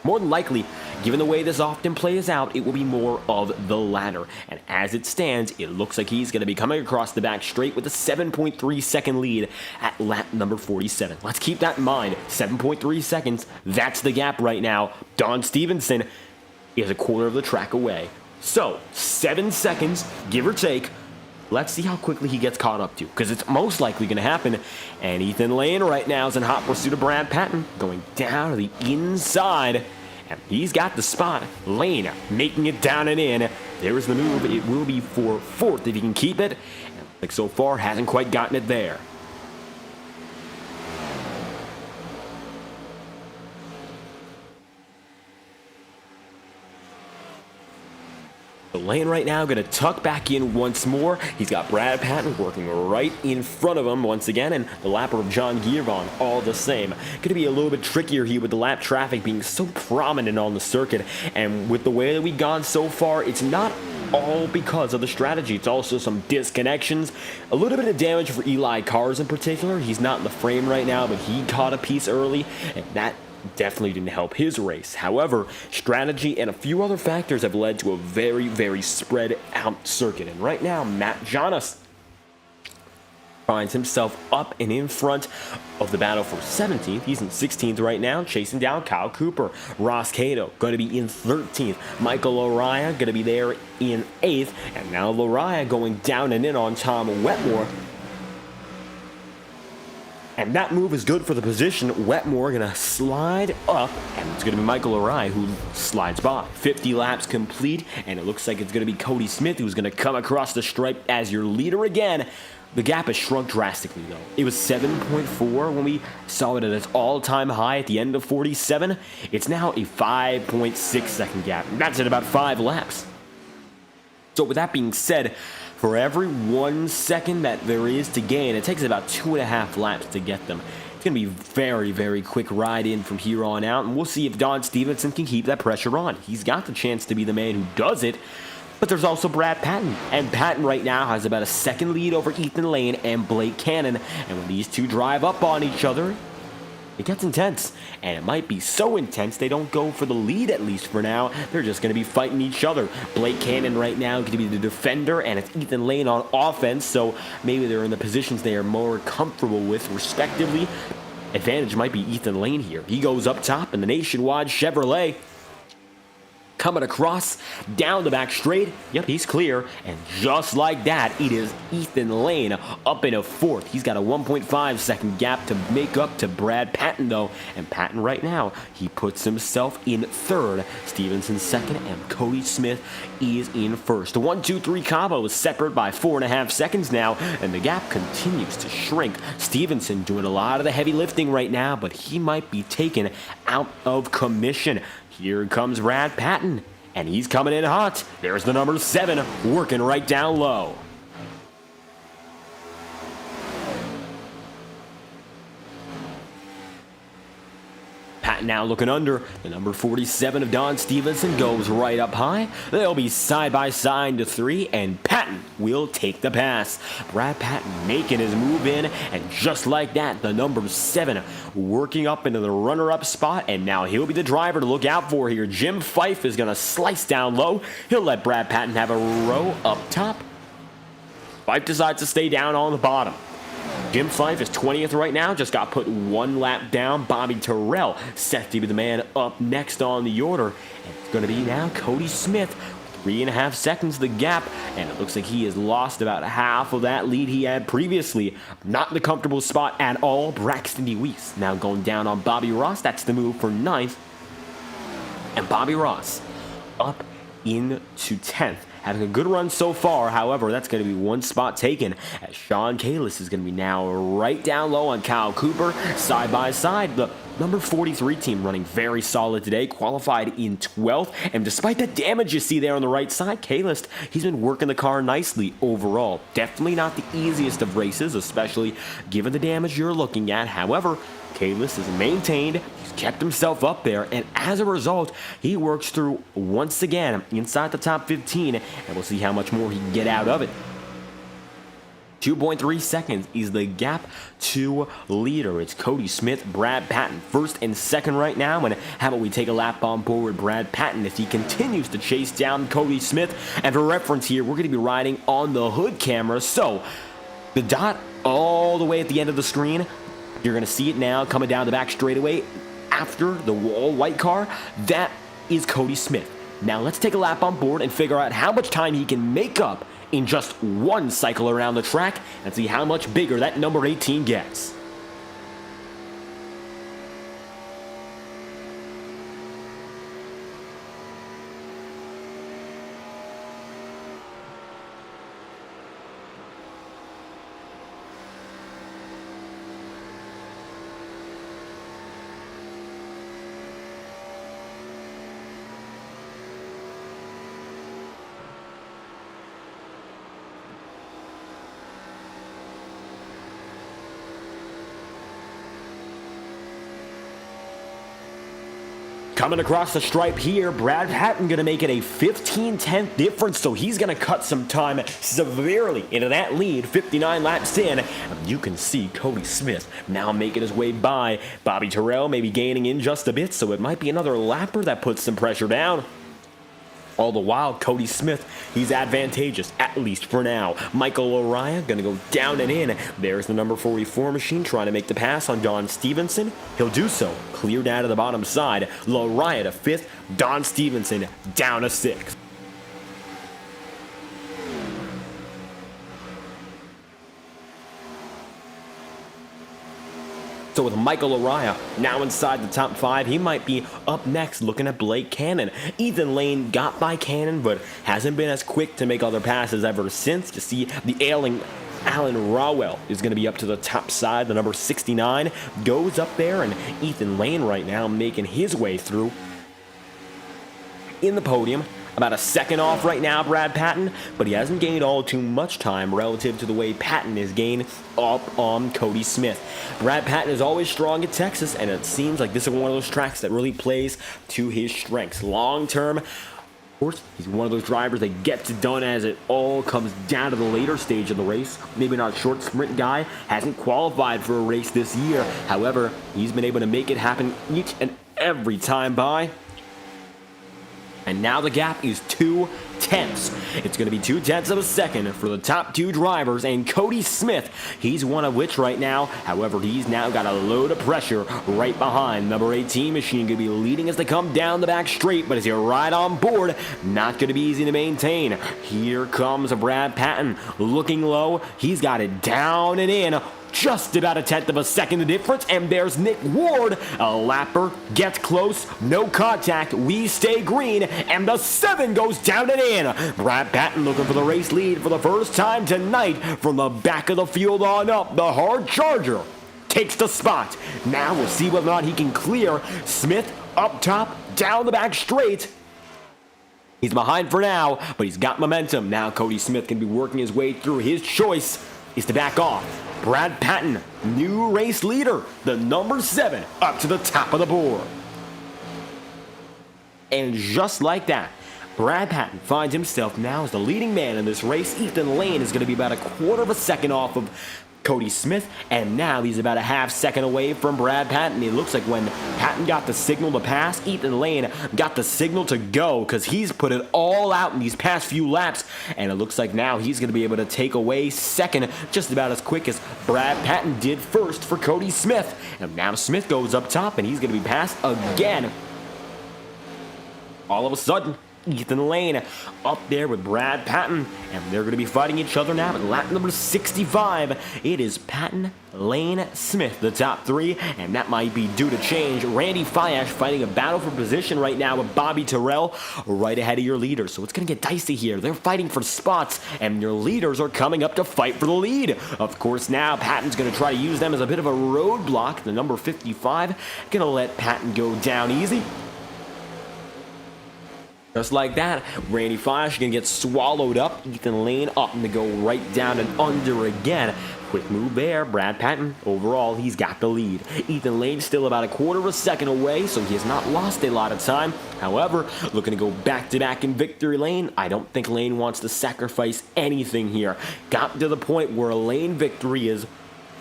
More than likely, given the way this often plays out, it will be more of the latter. And as it stands, it looks like he's going to be coming across the back straight with a 7.3 second lead at lap number 47. Let's keep that in mind. 7.3 seconds, that's the gap right now. Don Stevenson is a quarter of the track away. So, 7 seconds, give or take. Let's see how quickly he gets caught up to, because it's most likely going to happen. And Ethan Lane right now is in hot pursuit of Brad Patton, going down to the inside. And he's got the spot. Lane making it down and in. There's the move. It will be for 4th if he can keep it. And like so far, hasn't quite gotten it there. Lane right now going to tuck back in once more. He's got Brad Patton working right in front of him once again, and the lapper of John Giovanni all the same. Going to be a little bit trickier here with the lap traffic being so prominent on the circuit, and with the way that we've gone so far, it's not all because of the strategy. It's also some disconnections, a little bit of damage for Eli Cars in particular. He's not in the frame right now, but he caught a piece early, and that definitely didn't help his race. However, strategy and a few other factors have led to a very, very spread out circuit. And right now, Matt Jonas finds himself up and in front of the battle for 17th. He's in 16th right now, chasing down Kyle Cooper. Ross Cato going to be in 13th. Michael Araya going to be there in 8th. And now Araya going down and in on Tom Wetmore. And that move is good for the position. Wetmore going to slide up, and it's going to be Michael Araya who slides by. 50 laps complete, and it looks like it's going to be Cody Smith who's going to come across the stripe as your leader again. The gap has shrunk drastically, though. It was 7.4 when we saw it at its all-time high at the end of 47. It's now a 5.6 second gap. That's at about 5 laps. So with that being said, for every 1 second that there is to gain, it takes about 2.5 laps to get them. It's going to be a very, very quick ride in from here on out, and we'll see if Don Stevenson can keep that pressure on. He's got the chance to be the man who does it, but there's also Brad Patton, and Patton right now has about a second lead over Ethan Lane and Blake Cannon, and when these two drive up on each other, it gets intense, and it might be so intense they don't go for the lead, at least for now. They're just going to be fighting each other. Blake Cannon right now going to be the defender, and it's Ethan Lane on offense, so maybe they're in the positions they are more comfortable with, respectively. Advantage might be Ethan Lane here. He goes up top in the Nationwide Chevrolet. Coming across, down the back straight. Yep, he's clear. And just like that, it is Ethan Lane up in a 4th. He's got a 1.5 second gap to make up to Brad Patton, though. And Patton right now, he puts himself in 3rd. Stevenson 2nd, and Cody Smith is in 1st. The 1-2-3 combo is separate by 4.5 seconds now, and the gap continues to shrink. Stevenson doing a lot of the heavy lifting right now, but he might be taken out of commission. Here comes Brad Patton, and he's coming in hot. There's the number 7 working right down low. Patton now looking under. The number 47 of Don Stevenson goes right up high. They'll be side by side to 3, and Patton will take the pass. Brad Patton making his move in, and just like that, the number 7 working up into the runner-up spot, and now he'll be the driver to look out for here. Jim Fife is going to slice down low. He'll let Brad Patton have a row up top. Fife decides to stay down on the bottom. Jim Fife is 20th right now, just got put 1 lap down. Bobby Terrell set to be the man up next on the order. And it's going to be now Cody Smith, 3.5 seconds the gap, and it looks like he has lost about half of that lead he had previously. Not in the comfortable spot at all. Braxton DeWeese now going down on Bobby Ross. That's the move for 9th. And Bobby Ross up into 10th. Having a good run so far, however, that's going to be 1 spot taken, as Sean Kalis is going to be now right down low on Kyle Cooper, side by side. The number 43 team running very solid today, qualified in 12th, and despite the damage you see there on the right side, Kalis, he's been working the car nicely overall. Definitely not the easiest of races, especially given the damage you're looking at. However, Kalis has maintained, he's kept himself up there, and as a result, he works through once again inside the top 15, and we'll see how much more he can get out of it. 2.3 seconds is the gap to leader. It's Cody Smith, Brad Patton, 1st and 2nd right now. And how about we take a lap on board with Brad Patton as he continues to chase down Cody Smith. And for reference here, we're going to be riding on the hood camera. So the dot all the way at the end of the screen, you're going to see it now coming down the back straightaway after the wall white car. That is Cody Smith. Now let's take a lap on board and figure out how much time he can make up in just 1 cycle around the track and see how much bigger that number 18 gets. Coming across the stripe here, Brad Patton going to make it a 15/10 difference, so he's going to cut some time severely into that lead, 59 laps in. You can see Cody Smith now making his way by. Bobby Terrell maybe gaining in just a bit, so it might be another lapper that puts some pressure down. All the while, Cody Smith, he's advantageous, at least for now. Michael O'Ryan going to go down and in. There's the number 44 machine trying to make the pass on Don Stevenson. He'll do so. Cleared out of the bottom side. O'Ryan to 5th. Don Stevenson down to 6th. So with Michael O'Ryan now inside the top 5, he might be up next looking at Blake Cannon. Ethan Lane got by Cannon, but hasn't been as quick to make other passes ever since. You see the ailing Alan Rawell is going to be up to the top side. The number 69 goes up there, and Ethan Lane right now making his way through in the podium. About a second off right now, Brad Patton, but he hasn't gained all too much time relative to the way Patton is gained up on Cody Smith. Brad Patton is always strong at Texas, and it seems like this is one of those tracks that really plays to his strengths. Long term, of course, he's one of those drivers that gets it done as it all comes down to the later stage of the race. Maybe not a short sprint guy, hasn't qualified for a race this year. However, he's been able to make it happen each and every time by. And now the gap is 2/10. It's going to be 2/10 of a second for the top 2 drivers, and Cody Smith, he's one of which right now. However, he's now got a load of pressure right behind. Number 18 machine going to be leading as they come down the back straight, but as you're right on board, not going to be easy to maintain. Here comes Brad Patton looking low. He's got it down and in. Just about 1/10 of a second the difference, and there's Nick Ward. A lapper gets close, no contact, we stay green, and the 7 goes down and in. Brad Patton looking for the race lead for the first time tonight from the back of the field on up. The hard charger takes the spot. Now we'll see whether or not he can clear Smith up top. down the back straight. He's behind for now, but he's got momentum. Now Cody Smith can be working his way through. His choice is to back off. Brad Patton, new race leader, the number 7, up to the top of the board. And just like that, Brad Patton finds himself now as the leading man in this race. Ethan Lane is going to be about a quarter of a second off of Cody Smith, and now he's about a half second away from Brad Patton. It looks like when Patton got the signal to pass, Ethan Lane got the signal to go, because he's put it all out in these past few laps, and it looks like now he's going to be able to take away second just about as quick as Brad Patton did first for Cody Smith. And now Smith goes up top, and he's going to be passed again. All of a sudden, Ethan Lane up there with Brad Patton, and they're going to be fighting each other now at lap number 65. It is Patton, Lane, Smith, the top 3, and that might be due to change. Randy Fiash fighting a battle for position right now with Bobby Terrell right ahead of your leaders, so it's going to get dicey here. They're fighting for spots, and your leaders are coming up to fight for the lead. Of course, now Patton's going to try to use them as a bit of a roadblock. The number 55 going to let Patton go down easy. Just like that, Randy Fiash going to get swallowed up. Ethan Lane up and to go right down and under again. Quick move there. Brad Patton, overall, he's got the lead. Ethan Lane still about a quarter of a second away, so he has not lost a lot of time. However, looking to go back-to-back in victory lane. I don't think Lane wants to sacrifice anything here. Got to the point where a Lane victory is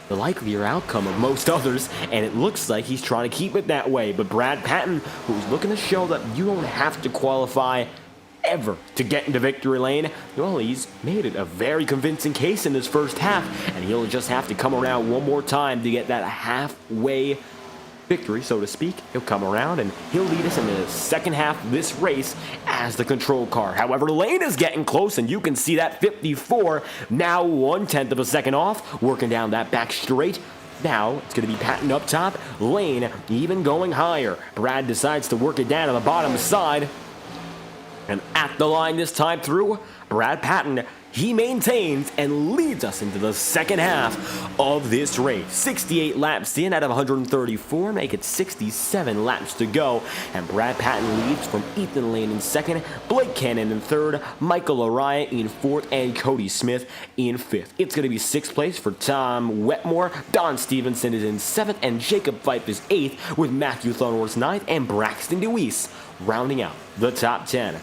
the likelier outcome of most others, and it looks like he's trying to keep it that way. But Brad Patton, who's looking to show that you don't have to qualify ever to get into victory lane, well, he's made it a very convincing case in this first half, and he'll just have to come around one more time to get that halfway victory, so to speak. He'll come around and he'll lead us in the second half of this race as the control car. However, Lane is getting close, and you can see that 54 now 1/10 of a second off, working down that back straight. Now it's going to be Patton up top, Lane even going higher. Brad decides to work it down on the bottom side, and at the line this time through, Brad Patton, he maintains and leads us into the second half of this race. 68 laps in out of 134, make it 67 laps to go. And Brad Patton leads from Ethan Lane in second, Blake Cannon in third, Michael Araya in fourth, and Cody Smith in fifth. It's going to be sixth place for Tom Wetmore. Don Stevenson is in seventh, and Jacob Fife is eighth, with Matthew Thornworth ninth, and Braxton DeWeese rounding out the top 10.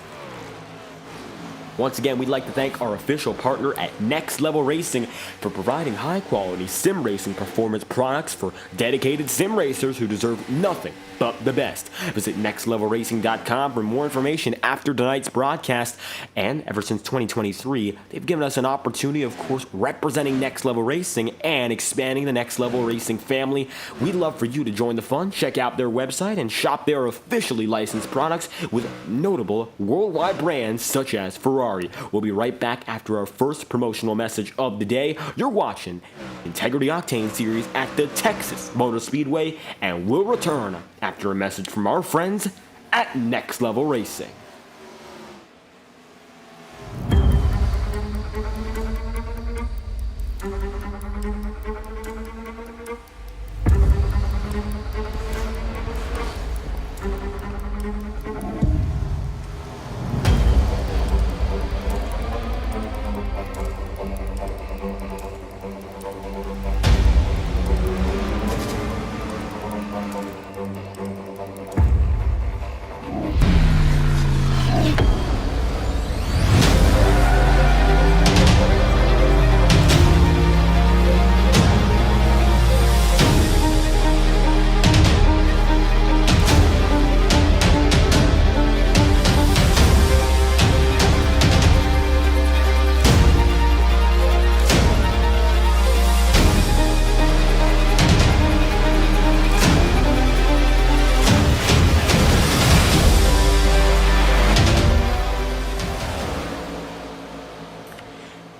Once again, we'd like to thank our official partner at Next Level Racing for providing high-quality sim racing performance products for dedicated sim racers who deserve nothing but the best. Visit nextlevelracing.com for more information after tonight's broadcast. And ever since 2023, they've given us an opportunity, of course, representing Next Level Racing and expanding the Next Level Racing family. We'd love for you to join the fun, check out their website, and shop their officially licensed products with notable worldwide brands such as Ferrari. We'll be right back after our first promotional message of the day. You're watching Integrity Octane Series at the Texas Motor Speedway, and we'll return after a message from our friends at Next Level Racing.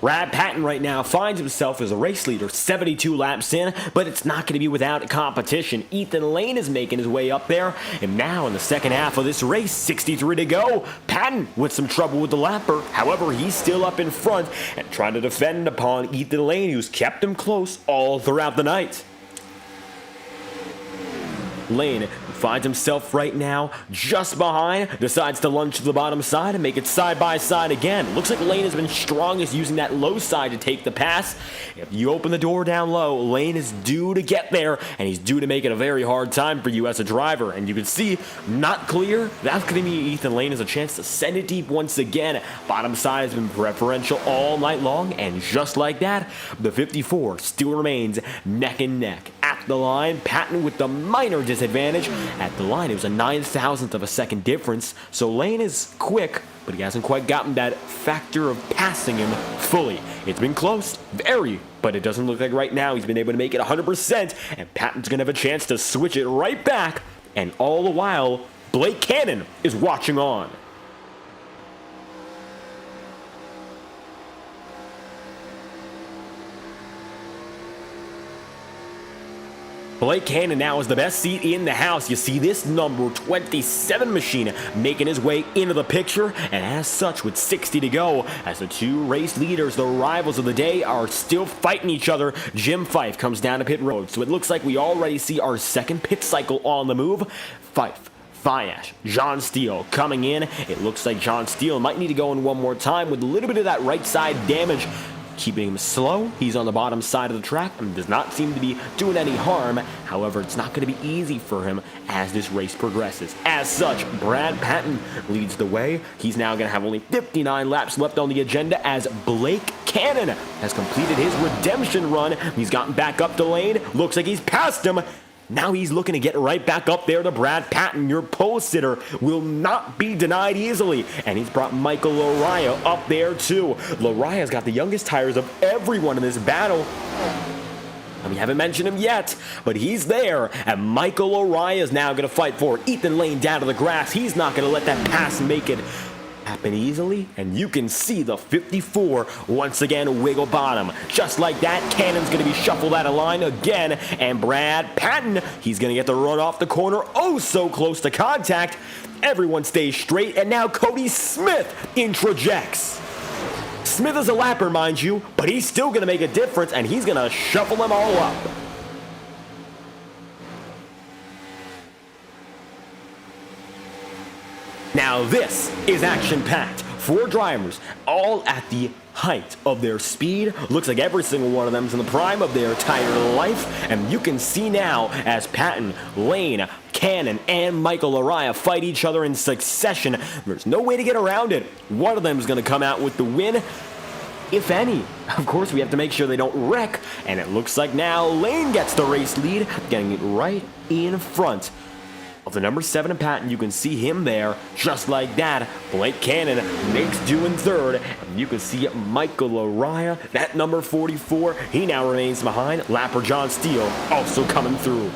Brad Patton right now finds himself as a race leader, 72 laps in, but it's not going to be without competition. Ethan Lane is making his way up there, and now in the second half of this race, 63 to go, Patton with some trouble with the lapper. However, he's still up in front and trying to defend upon Ethan Lane, who's kept him close all throughout the night. Lane finds himself right now just behind, decides to lunge to the bottom side and make it side by side again. Looks like Lane has been strongest using that low side to take the pass. If you open the door down low, Lane is due to get there, and he's due to make it a very hard time for you as a driver. And you can see, not clear, that's going to be Ethan Lane has a chance to send it deep once again. Bottom side has been preferential all night long, and just like that, the 54 still remains neck and neck. At the line, Patton with the minor disadvantage. At the line, it was a 9,000th of a second difference, so Lane is quick, but he hasn't quite gotten that factor of passing him fully. It's been close, very, but it doesn't look like right now he's been able to make it 100%, and Patton's going to have a chance to switch it right back, and all the while, Blake Cannon is watching on. Blake Cannon now is the best seat in the house. You see this number 27 machine making his way into the picture, and as such, with 60 to go, as the two race leaders, the rivals of the day, are still fighting each other, Jim Fife comes down to pit road. So it looks like we already see our second pit cycle on the move. Fife, Fiash, John Steele coming in. It looks like John Steele might need to go in one more time with a little bit of that right side damage. Keeping him slow, he's on the bottom side of the track and does not seem to be doing any harm. However, it's not going to be easy for him as this race progresses. As such, Brad Patton leads the way. He's now going to have only 59 laps left on the agenda as Blake Cannon has completed his redemption run. He's gotten back up to Lane. Looks like he's passed him. Now he's looking to get right back up there to Brad Patton. Your pole sitter will not be denied easily. And he's brought Michael Lariah up there too. Lariah's got the youngest tires of everyone in this battle. And we haven't mentioned him yet, but he's there. And Michael Lariah is now going to fight for it. Ethan Lane down to the grass. He's not going to let that pass make it happen easily, and you can see the 54 once again wiggle bottom. Just like that, Cannon's going to be shuffled out of line again, and Brad Patton, he's going to get the run off the corner, oh so close to contact. Everyone stays straight, and now Cody Smith introjects. Smith is a lapper, mind you, but he's still going to make a difference, and he's going to shuffle them all up. Now this is action-packed. 4 drivers, all at the height of their speed. Looks like every single one of them is in the prime of their tire life. And you can see now as Patton, Lane, Cannon, and Michael Lariah fight each other in succession. There's no way to get around it. One of them is going to come out with the win, if any. Of course, we have to make sure they don't wreck. And it looks like now Lane gets the race lead, getting it right in front of the number 7 in Patton. You can see him there, just like that. Blake Cannon makes do in third, and you can see Michael Lariah, that number 44, he now remains behind. Lapper John Steele also coming through.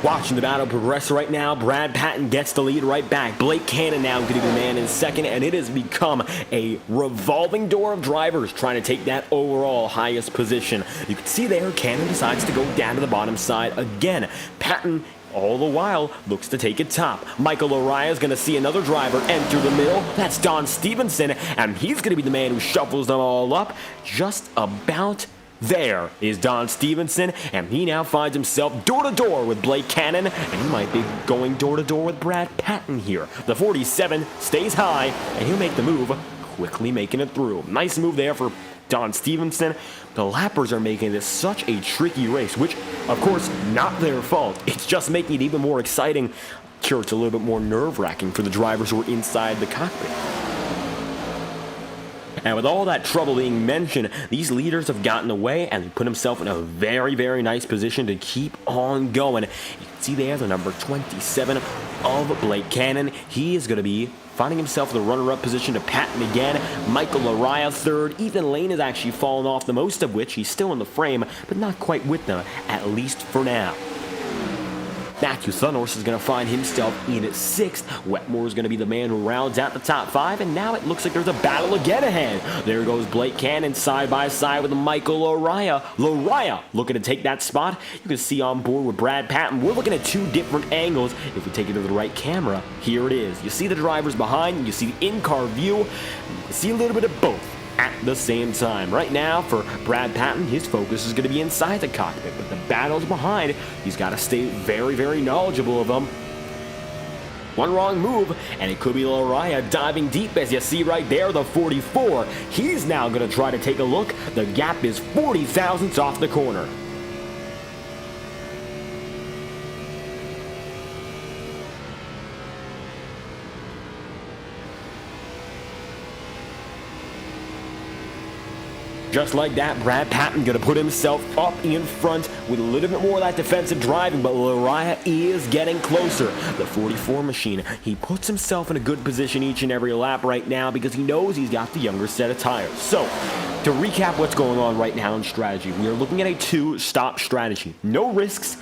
Watching the battle progress right now, Brad Patton gets the lead right back. Blake Cannon now getting the man in second, and it has become a revolving door of drivers trying to take that overall highest position. You can see there, Cannon decides to go down to the bottom side again. Patton, all the while, looks to take it top. Michael Lariah is going to see another driver enter the middle. That's Don Stevenson, and he's going to be the man who shuffles them all up just about. There is Don Stevenson, and he now finds himself door-to-door with Blake Cannon, and he might be going door-to-door with Brad Patton here. The 47 stays high, and he'll make the move, quickly making it through. Nice move there for Don Stevenson. The lappers are making this such a tricky race, which, of course, not their fault. It's just making it even more exciting. Sure, it's a little bit more nerve-wracking for the drivers who are inside the cockpit. And with all that trouble being mentioned, these leaders have gotten away and put himself in a very, very nice position to keep on going. You can see there the number 27 of Blake Cannon. He is going to be finding himself in the runner-up position to Patton again. Michael Lariah third. Ethan Lane has actually fallen off, the most of which he's still in the frame, but not quite with them, at least for now. Matthew Thunhorse is going to find himself in 6th. Wetmore is going to be the man who rounds out the top 5, and now it looks like there's a battle again ahead. There goes Blake Cannon side by side with Michael Lariah. Lariah looking to take that spot. You can see on board with Brad Patton. We're looking at 2 different angles. If we take it to the right camera, here it is. You see the drivers behind, you see the in-car view, you see a little bit of both at the same time. Right now, for Brad Patton, his focus is going to be inside the cockpit, but the battles behind, he's got to stay very, very knowledgeable of them. One wrong move, and it could be Lariah diving deep, as you see right there, the 44. He's now going to try to take a look. The gap is 40 thousandths off the corner. Just like that, Brad Patton going to put himself up in front with a little bit more of that defensive driving, but Lariah is getting closer. The 44 machine, he puts himself in a good position each and every lap right now because he knows he's got the younger set of tires. So, to recap what's going on right now in strategy, we are looking at a 2-stop strategy. No risks.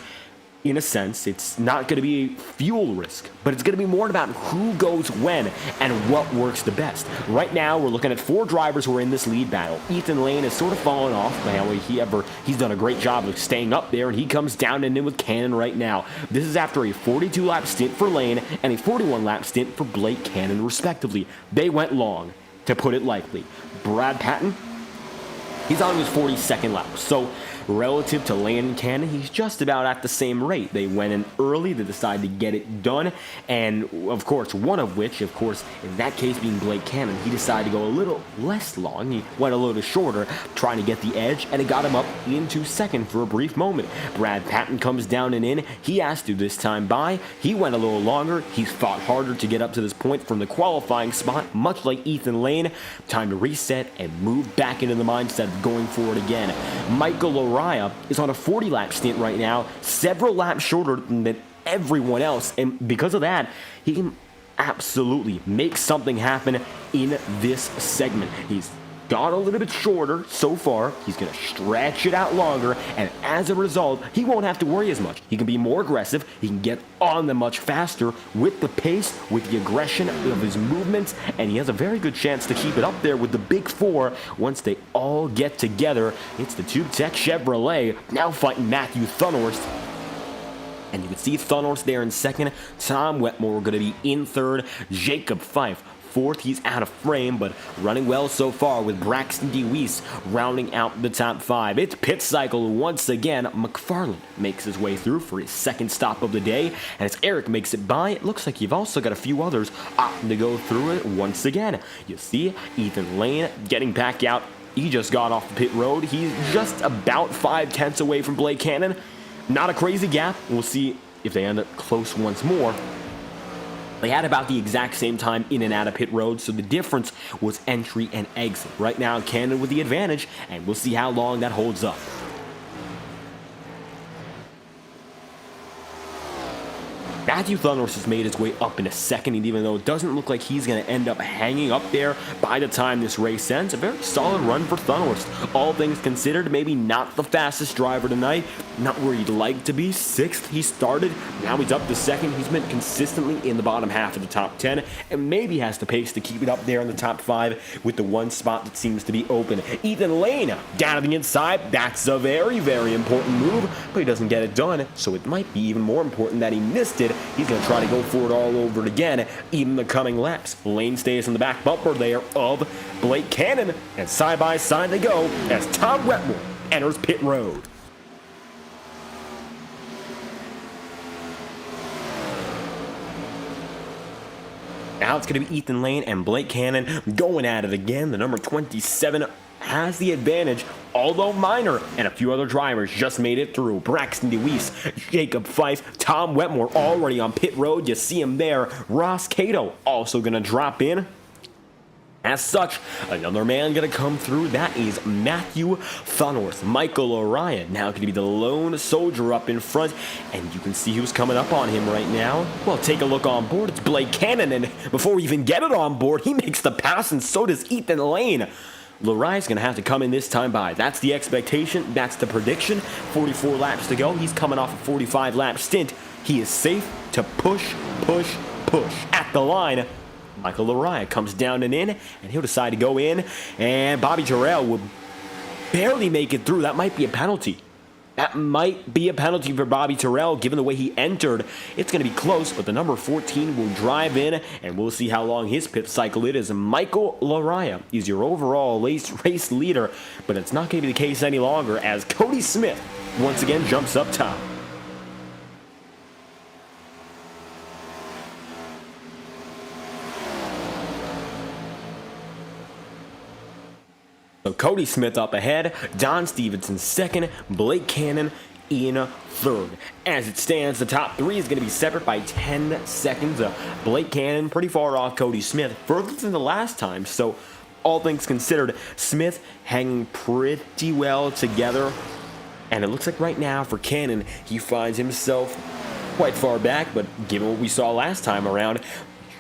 In a sense, it's not going to be fuel risk, but it's going to be more about who goes when and what works the best. Right now, we're looking at 4 drivers who are in this lead battle. Ethan Lane has sort of fallen off. He's done a great job of staying up there, and he comes down and in with Cannon right now. This is after a 42-lap stint for Lane and a 41-lap stint for Blake Cannon, respectively. They went long, to put it lightly. Brad Patton, he's on his 42nd lap, so relative to Lane and Cannon, he's just about at the same rate. They went in early, they decided to get it done, and of course, one of which, in that case being Blake Cannon, he decided to go a little less long. He went a little shorter, trying to get the edge, and it got him up into 2nd for a brief moment. Brad Patton comes down and in. He asked to this time by. He went a little longer. He's fought harder to get up to this point from the qualifying spot, much like Ethan Lane. Time to reset and move back into the mindset of going forward again. Michael Lariah is on a 40-lap stint right now, several laps shorter than everyone else, and because of that, he can absolutely make something happen in this segment. He's gone a little bit shorter so far. He's going to stretch it out longer, and as a result, he won't have to worry as much. He can be more aggressive. He can get on them much faster with the pace, with the aggression of his movements, and he has a very good chance to keep it up there with the Big Four once they all get together. It's the Tube Tech Chevrolet now fighting Matthew Thunhorse. And you can see Thunhorse there in 2nd. Tom Wetmore going to be in 3rd. Jacob Fife 4th. He's out of frame, but running well so far with Braxton DeWeese rounding out the top 5. It's pit cycle once again. McFarland makes his way through for his 2nd stop of the day, and as Eric makes it by, it looks like you've also got a few others opting to go through it once again. You see Ethan Lane getting back out. He just got off the pit road. He's just about 5/10 away from Blake Cannon. Not a crazy gap. We'll see if they end up close once more. They had about the exact same time in and out of pit road, so the difference was entry and exit. Right now, Cannon with the advantage, and we'll see how long that holds up. Matthew Thunhorse has made his way up in a 2nd, and even though it doesn't look like he's going to end up hanging up there by the time this race ends, a very solid run for Thunhorse. All things considered, maybe not the fastest driver tonight, not where he'd like to be. 6th he started, now he's up to 2nd. He's been consistently in the bottom half of the top 10, and maybe has the pace to keep it up there in the top 5 with the one spot that seems to be open. Ethan Lane down to the inside. That's a very, very important move, but he doesn't get it done, so it might be even more important that he missed it. He's going to try to go for it all over it again, even the coming laps. Lane stays in the back bumper there of Blake Cannon, and side by side they go as Tom Wetmore enters pit road. Now it's going to be Ethan Lane and Blake Cannon going at it again. The number 27 has the advantage, although minor, and a few other drivers just made it through. Braxton DeWeese, Jacob Fife, Tom Wetmore already on pit road. You see him there. Ross Cato also going to drop in. As such, another man going to come through. That is Matthew Thunhorse. Michael Lariah now going to be the lone soldier up in front, and you can see who's coming up on him right now. Well, take a look on board. It's Blake Cannon, and before we even get it on board, he makes the pass, and so does Ethan Lane. Laria's going to have to come in this time by. That's the expectation. That's the prediction. 44 laps to go. He's coming off a 45-lap stint. He is safe to push at the line. Michael Laria comes down and in, and he'll decide to go in. And Bobby Terrell will barely make it through. That might be a penalty. That might be a penalty for Bobby Terrell, given the way he entered. It's going to be close, but the number 14 will drive in, and we'll see how long his pit cycle it is. Michael Laria is your overall race leader, but it's not going to be the case any longer as Cody Smith once again jumps up top. So Cody Smith up ahead, Don Stevenson second, Blake Cannon in third. As it stands, the top three is going to be separate by 10 seconds. Blake Cannon pretty far off Cody Smith, further than the last time. So all things considered, Smith hanging pretty well together. And it looks like right now for Cannon, he finds himself quite far back, but given what we saw last time around,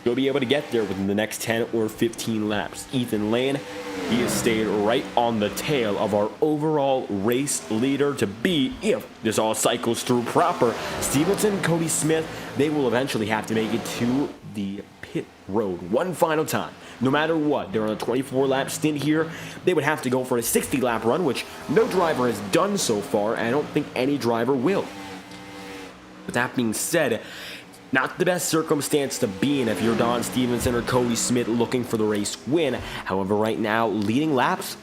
he'll be able to get there within the next 10 or 15 laps. Ethan Lane, he has stayed right on the tail of our overall race leader to be, if this all cycles through proper. Stevenson, Cody Smith, they will eventually have to make it to the pit road one final time. No matter what, they're on a 24-lap stint here. They would have to go for a 60-lap run, which no driver has done so far, and I don't think any driver will. With that being said, not the best circumstance to be in if you're Don Stevenson or Cody Smith looking for the race win. However, right now, leading laps,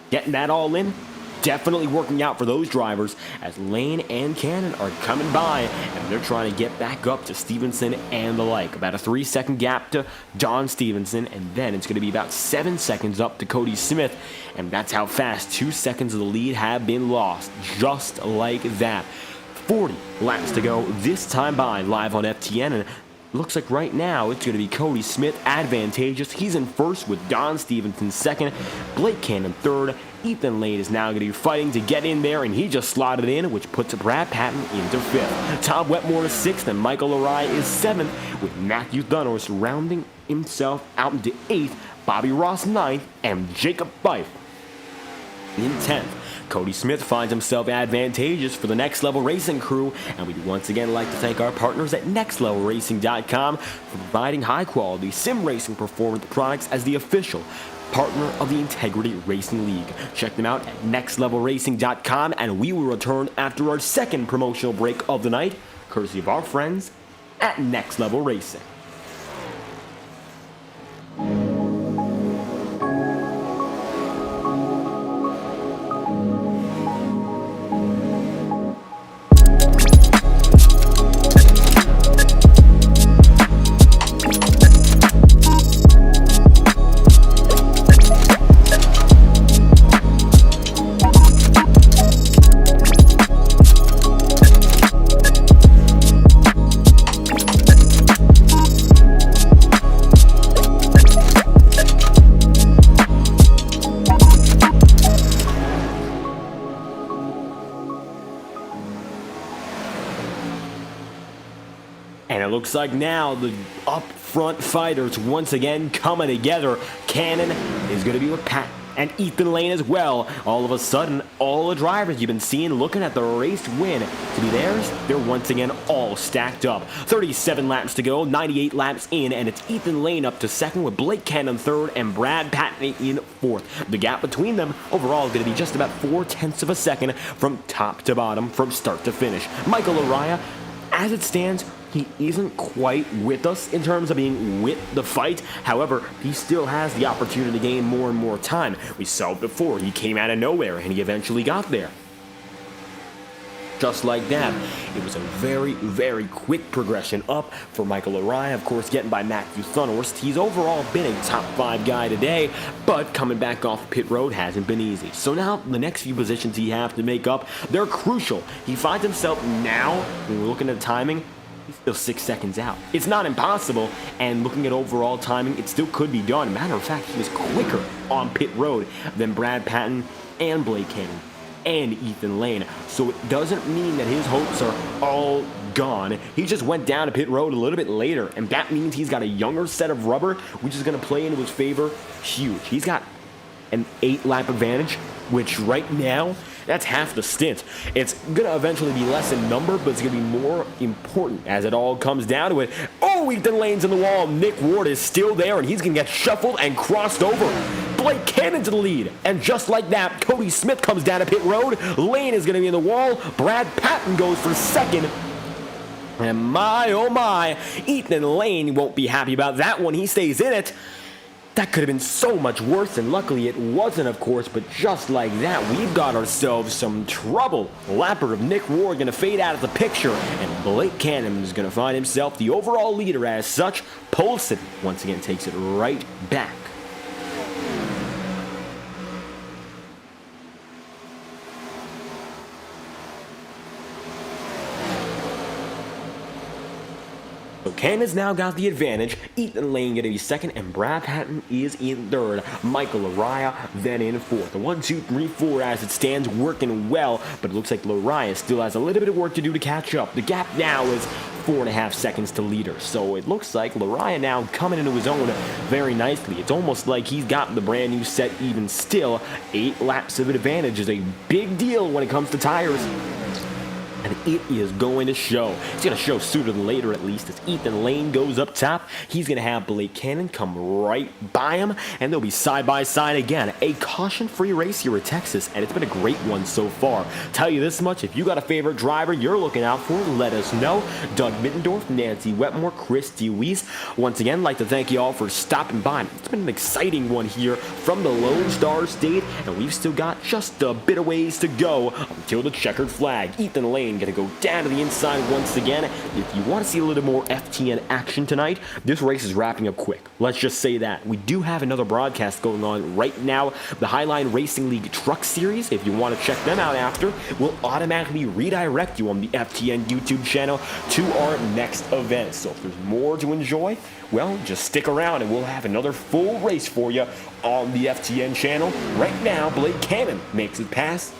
getting that all in, definitely working out for those drivers as Lane and Cannon are coming by and they're trying to get back up to Stevenson and the like. About a 3-second gap to Don Stevenson, and then it's going to be about 7 seconds up to Cody Smith, and that's how fast 2 seconds of the lead have been lost, just like that. 40 laps to go this time by live on FTN, and it looks like right now it's going to be Cody Smith advantageous. He's in first with Don Stevenson second, Blake Cannon third. Ethan Lane is now going to be fighting to get in there, and he just slotted in, which puts Brad Patton into fifth. Tom Wetmore is sixth, and Michael Laria is seventh, with Matthew Thunhorse rounding himself out into eighth, Bobby Ross ninth, and Jacob Fife in 10th. Cody Smith finds himself advantageous for the Next Level Racing crew, and we'd once again like to thank our partners at NextLevelRacing.com for providing high-quality sim racing performance products as the official partner of the Integrity Racing League. Check them out at NextLevelRacing.com, and we will return after our second promotional break of the night, courtesy of our friends at Next Level Racing. And it looks like now the up front fighters once again coming together. Cannon is going to be with Pat and Ethan Lane as well. All of a sudden, all the drivers you've been seeing looking at the race win to be theirs, they're once again all stacked up. 37 laps to go, 98 laps in, and it's Ethan Lane up to second with Blake Cannon third and Brad Patton in fourth. The gap between them overall is going to be just about 0.4 of a second from top to bottom, from start to finish. Michael Laria, as it stands, he isn't quite with us in terms of being with the fight. However, he still has the opportunity to gain more and more time. We saw it before. He came out of nowhere, and he eventually got there. Just like that, it was a very, very quick progression up for Michael Laria, of course, getting by Matthew Thunhorse. He's overall been a top 5 guy today, but coming back off pit road hasn't been easy. So now the next few positions he has to make up, they're crucial. He finds himself now, when we're looking at timing, he's still 6 seconds out. It's not impossible, and looking at overall timing, it still could be done. Matter of fact, he was quicker on pit road than Brad Patton and Blake Cannon and Ethan Lane. So it doesn't mean that his hopes are all gone. He just went down to pit road a little bit later, and that means he's got a younger set of rubber, which is going to play into his favor huge. He's got an 8-lap advantage, which right now, that's half the stint. It's going to eventually be less in number, but it's going to be more important as it all comes down to it. Oh, Ethan Lane's in the wall. Nick Ward is still there, and he's going to get shuffled and crossed over. Blake Cannon to the lead, and just like that, Cody Smith comes down to pit road. Lane is going to be in the wall. Brad Patton goes for second. And my, oh my, Ethan Lane won't be happy about that one. He stays in it. That could have been so much worse, and luckily it wasn't, of course, but just like that, we've got ourselves some trouble. Lapper of Nick Ward going to fade out of the picture, and Blake Cannon is going to find himself the overall leader as such. Polson once again takes it right back. So Cannon's now got the advantage. Ethan Lane going to be second, and Brad Patton is in third. Michael Lariah then in fourth. The 1, 2, 3, 4 as it stands, working well, but it looks like Lariah still has a little bit of work to do to catch up. The gap now is 4.5 seconds to leader, so it looks like Lariah now coming into his own very nicely. It's almost like he's got the brand new set even still. 8 laps of advantage is a big deal when it comes to tires. And it is going to show. It's going to show sooner than later, at least, as Ethan Lane goes up top. He's going to have Blake Cannon come right by him, and they'll be side by side again. A caution-free race here at Texas, and it's been a great one so far. Tell you this much, if you got a favorite driver you're looking out for, let us know. Doug Mittendorf, Nancy Wetmore, Christy Weiss. Once again, like to thank you all for stopping by. It's been an exciting one here from the Lone Star State, and we've still got just a bit of ways to go until the checkered flag. Ethan Lane going to go down to the inside once again. If you want to see a little more FTN action tonight, this race is wrapping up quick. Let's just say that. We do have another broadcast going on right now, the Highline Racing League Truck Series. If you want to check them out after, we'll automatically redirect you on the FTN YouTube channel to our next event. So if there's more to enjoy, well, just stick around and we'll have another full race for you on the FTN channel. Right now, Blake Cannon makes it past,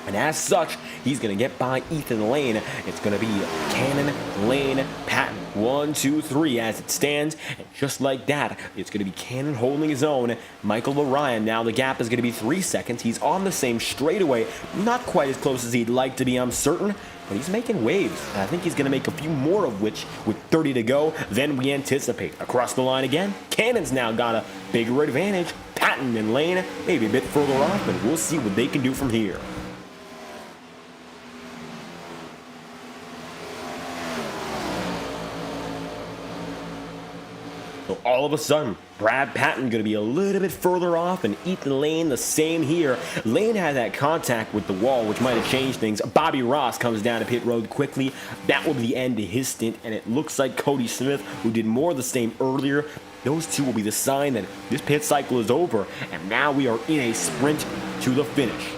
and as such, he's going to get by Ethan Lane. It's going to be Cannon, Lane, Patton. 1, 2, 3 as it stands. And just like that, it's going to be Cannon holding his own. Michael Lariah, now the gap is going to be 3 seconds. He's on the same straightaway. Not quite as close as he'd like to be, I'm certain. But he's making waves. And I think he's going to make a few more of which with 30 to go than we anticipate. Across the line again, Cannon's now got a bigger advantage. Patton and Lane maybe a bit further off, but we'll see what they can do from here. So all of a sudden, Brad Patton going to be a little bit further off, and Ethan Lane the same here. Lane had that contact with the wall, which might have changed things. Bobby Ross comes down to pit road quickly. That will be the end of his stint, and it looks like Cody Smith, who did more of the same earlier, those two will be the sign that this pit cycle is over, and now we are in a sprint to the finish.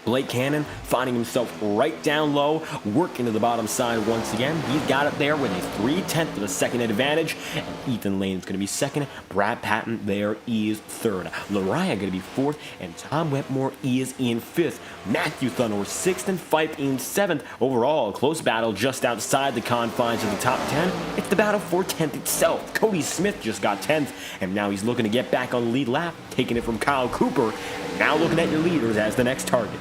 Blake Cannon finding himself right down low, working to the bottom side once again. He's got it there with a 0.3 of a second advantage. And Ethan Lane is going to be second. Brad Patton there is third. Lariah going to be fourth, and Tom Wetmore is in fifth. Matthew Thunor sixth, and Fife in seventh. Overall, a close battle just outside the confines of the top 10. It's the battle for 10th itself. Cody Smith just got 10th, and now he's looking to get back on the lead lap, taking it from Kyle Cooper. And now looking at your leaders as the next target.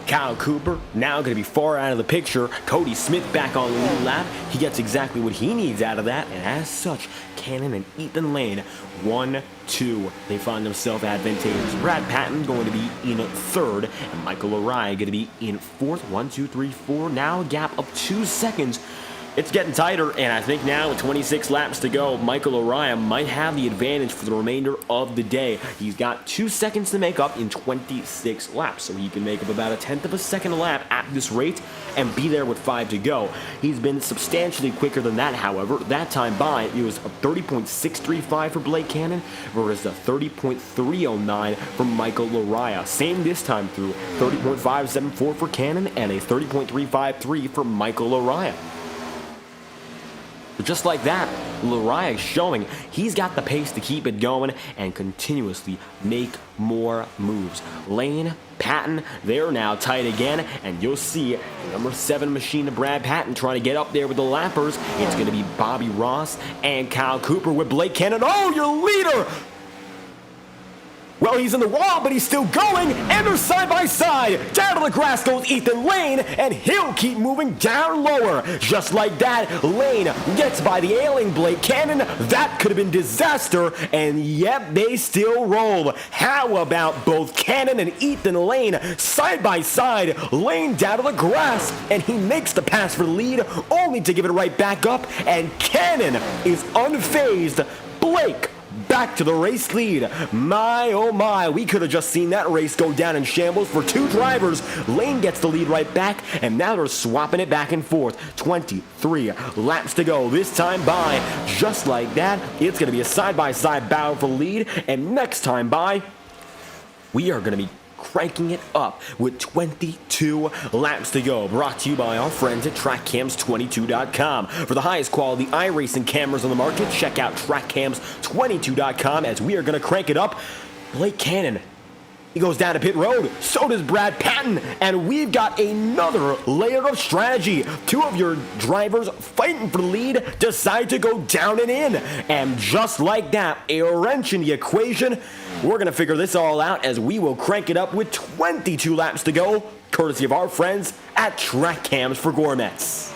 Kyle Cooper now going to be far out of the picture. Cody Smith back on the lead lap. He gets exactly what he needs out of that, and as such, Cannon and Ethan Lane 1, 2. They find themselves advantageous. Brad Patton going to be in third, and Michael Lariah going to be in fourth. 1, 2, 3, 4. Now a gap of 2 seconds. It's getting tighter, and I think now with 26 laps to go, Michael Lariah might have the advantage for the remainder of the day. He's got 2 seconds to make up in 26 laps, so he can make up about 1/10 of a second a lap at this rate and be there with 5 to go. He's been substantially quicker than that, however. That time by, it was a 30.635 for Blake Cannon versus a 30.309 for Michael Lariah. Same this time through, 30.574 for Cannon and a 30.353 for Michael Lariah. But just like that, Lariah is showing he's got the pace to keep it going and continuously make more moves. Lane, Patton, they're now tight again, and you'll see the number 7 machine of Brad Patton trying to get up there with the lappers. It's going to be Bobby Ross and Kyle Cooper with Blake Cannon. Oh, your leader! Well, he's in the wall, but he's still going, and they're side by side. Down to the grass goes Ethan Lane, and he'll keep moving down lower. Just like that, Lane gets by the ailing Blake Cannon. That could have been disaster, and yep, they still roll. How about both Cannon and Ethan Lane side by side? Lane down to the grass, and he makes the pass for the lead, only to give it right back up, and Cannon is unfazed. Blake back to the race lead. My, oh my, we could have just seen that race go down in shambles for 2 drivers. Lane gets the lead right back, and now they're swapping it back and forth. 23 laps to go. This time by, just like that, it's going to be a side-by-side battle for the lead, and next time by, we are going to be cranking it up with 22 laps to go. Brought to you by our friends at TrackCams22.com. For the highest quality iRacing cameras on the market, check out TrackCams22.com as we are going to crank it up. Blake Cannon, he goes down to pit road. So does Brad Patton. And we've got another layer of strategy. 2 of your drivers fighting for the lead decide to go down and in. And just like that, a wrench in the equation. We're going to figure this all out as we will crank it up with 22 laps to go, courtesy of our friends at Track Cams for Gourmets.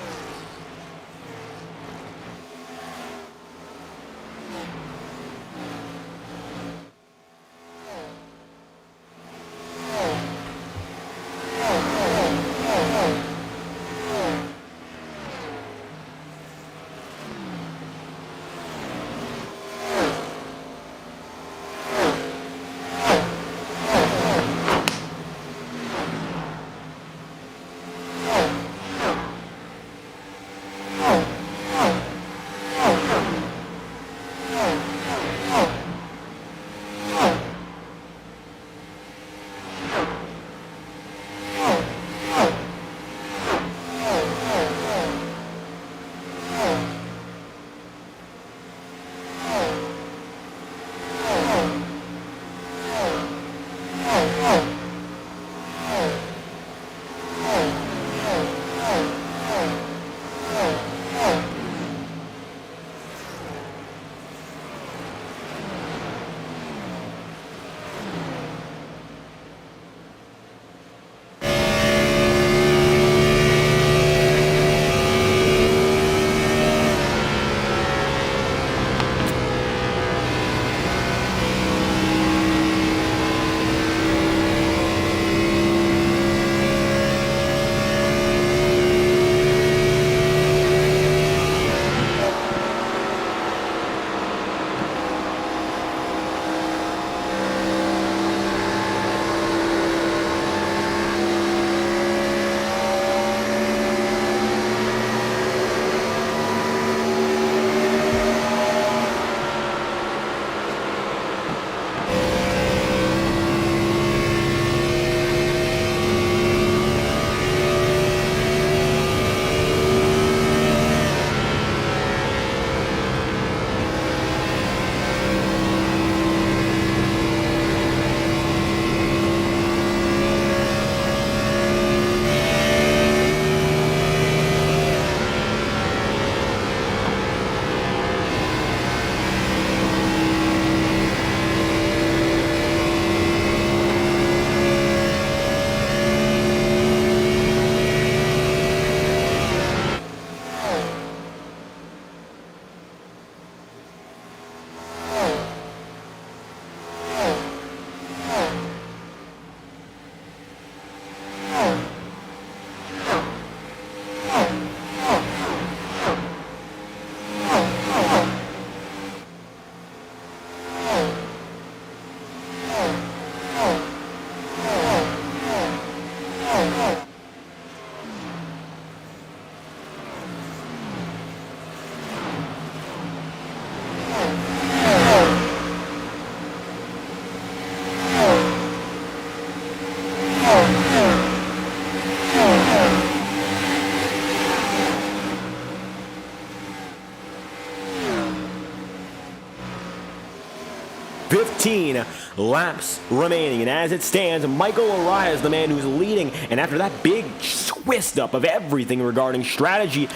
15 laps remaining. And as it stands, Michael Araya is the man who's leading. And after that big twist up of everything regarding strategy,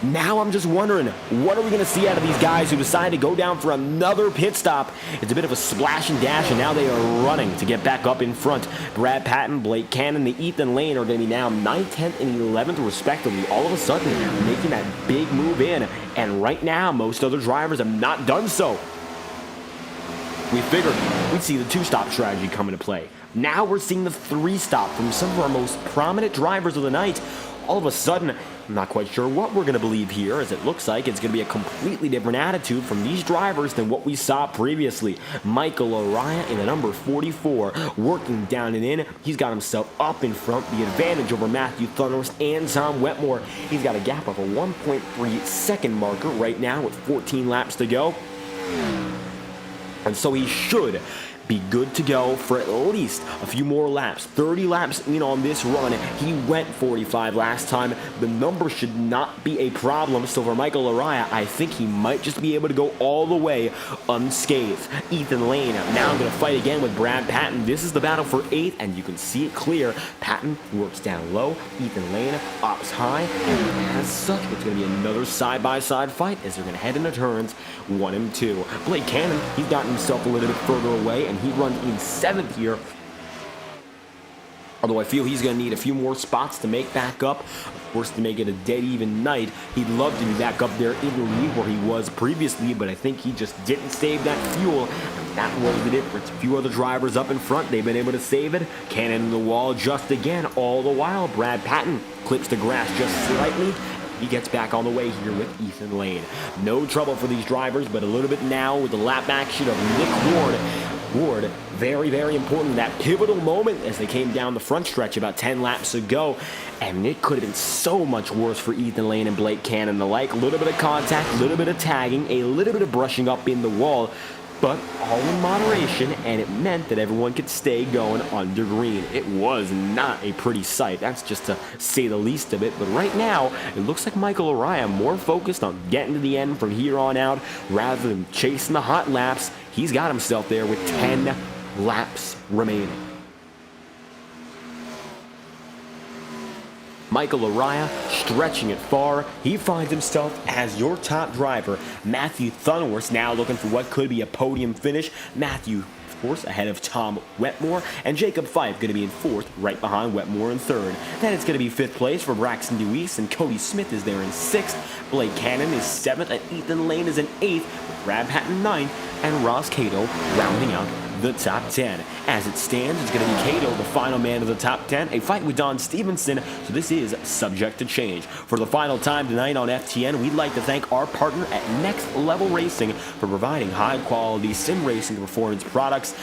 now I'm just wondering, what are we going to see out of these guys who decide to go down for another pit stop? It's a bit of a splash and dash, and now they are running to get back up in front. Brad Patton, Blake Cannon, and Ethan Lane are going to be now 9th, 10th, and 11th respectively, all of a sudden making that big move in. And right now, most other drivers have not done so. We figured we'd see the 2-stop strategy come into play. Now we're seeing the 3-stop from some of our most prominent drivers of the night. All of a sudden, I'm not quite sure what we're going to believe here, as it looks like it's going to be a completely different attitude from these drivers than what we saw previously. Michael Araya in the number 44, working down and in. He's got himself up in front, the advantage over Matthew Thunderous and Tom Wetmore. He's got a gap of a 1.3 second marker right now with 14 laps to go. And so he should be good to go for at least a few more laps. 30 laps in on this run. He went 45 last time. The number should not be a problem. So for Michael Araya, I think he might just be able to go all the way unscathed. Ethan Lane now going to fight again with Brad Patton. This is the battle for 8th, and you can see it clear. Patton works down low. Ethan Lane ups high. And as such, it's going to be another side-by-side fight as they're going to head into turns 1 and 2. Blake Cannon, he's gotten himself a little bit further away, and he runs in 7th here. Although I feel he's going to need a few more spots to make back up. Of course, to make it a dead even night. He'd love to be back up there in the lead where he was previously, but I think he just didn't save that fuel. And that was the difference. A few other drivers up in front, they've been able to save it. Cannon in the wall just again. All the while, Brad Patton clips the grass just slightly. He gets back on the way here with Ethan Lane. No trouble for these drivers, but a little bit now with the lap action of Nick Ward. Ward, very, very important, that pivotal moment as they came down the front stretch about 10 laps ago. And it could have been so much worse for Ethan Lane and Blake Cannon alike. A little bit of contact, a little bit of tagging, a little bit of brushing up in the wall, but all in moderation, and it meant that everyone could stay going under green. It was not a pretty sight, that's just to say the least of it, but right now, it looks like Michael Araya more focused on getting to the end from here on out rather than chasing the hot laps. He's got himself there with 10 laps remaining. Michael Araya stretching it far. He finds himself as your top driver. Matthew Thunderworth now looking for what could be a podium finish. Matthew, of course, ahead of Tom Wetmore. And Jacob Fife going to be in 4th, right behind Wetmore in 3rd. Then it's going to be 5th place for Braxton Deweese, and Cody Smith is there in 6th. Blake Cannon is 7th, and Ethan Lane is in 8th, with Brad Patton 9th, and Ross Cato rounding out the top 10. As it stands, it's going to be Cato, the final man of the top 10, a fight with Don Stevenson, so this is subject to change. For the final time tonight on FTN, we'd like to thank our partner at Next Level Racing for providing high-quality sim racing performance products,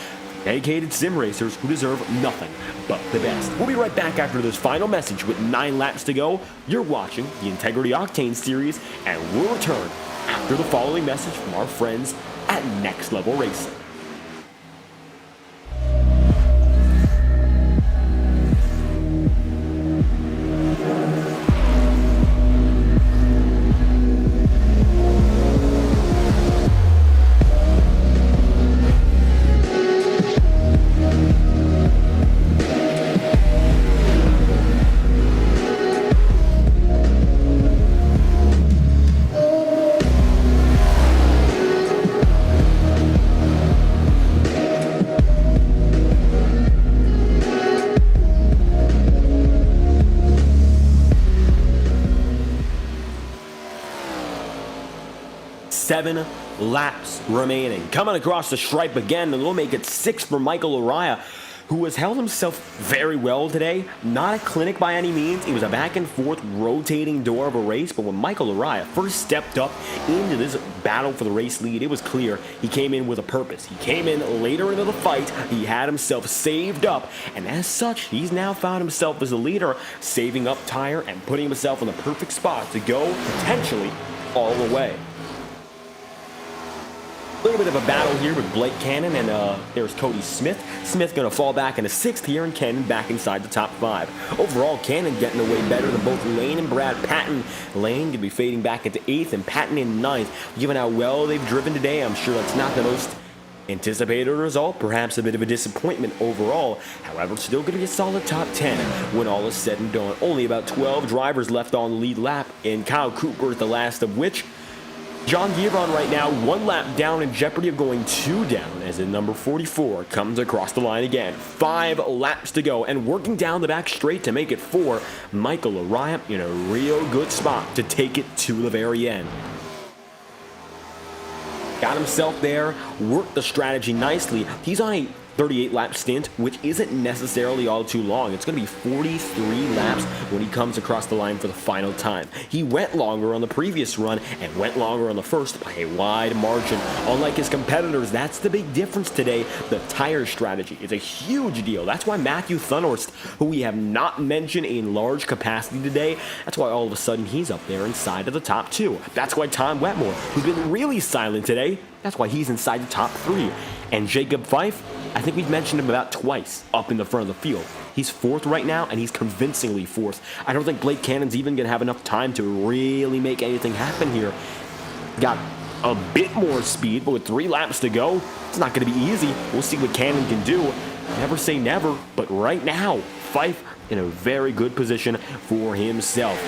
dedicated sim racers who deserve nothing but the best. We'll be right back after this final message with 9 laps to go. You're watching the Integrity Octane Series, and we'll return after the following message from our friends at Next Level Racing. Seven laps remaining. Coming across the stripe again, and we'll make it 6 for Michael Araya, who has held himself very well today. Not a clinic by any means. It was a back and forth rotating door of a race, but when Michael Araya first stepped up into this battle for the race lead, it was clear he came in with a purpose. He came in later into the fight. He had himself saved up, and as such, he's now found himself as a leader, saving up tire and putting himself in the perfect spot to go potentially all the way. A little bit of a battle here with Blake Cannon, and there's Cody Smith. Smith going to fall back into 6th here, and Cannon back inside the top 5. Overall, Cannon getting away better than both Lane and Brad Patton. Lane going to be fading back into 8th, and Patton in 9th. Given how well they've driven today, I'm sure that's not the most Anticipated result, perhaps a bit of a disappointment overall. However, still going to be a solid top 10 when all is said and done. Only about 12 drivers left on the lead lap, and Kyle Cooper is the last of which. John Giron right now, 1 lap down, in jeopardy of going 2 down, as in number 44 comes across the line again. 5 laps to go, and working down the back straight to make it 4. Michael Araya in a real good spot to take it to the very end. Got himself there, worked the strategy nicely. He's on a 38-lap stint, which isn't necessarily all too long. It's going to be 43 laps when he comes across the line for the final time. He went longer on the previous run and went longer on the first by a wide margin. Unlike his competitors, that's the big difference today. The tire strategy is a huge deal. That's why Matthew Thunhorst, who we have not mentioned in large capacity today, that's why all of a sudden he's up there inside of the top 2. That's why Tom Wetmore, who's been really silent today, that's why he's inside the top 3. And Jacob Fife, I think we've mentioned him about twice up in the front of the field. He's 4th right now, and he's convincingly 4th. I don't think Blake Cannon's even going to have enough time to really make anything happen here. Got a bit more speed, but with 3 laps to go, it's not going to be easy. We'll see what Cannon can do. Never say never, but right now, Fife in a very good position for himself.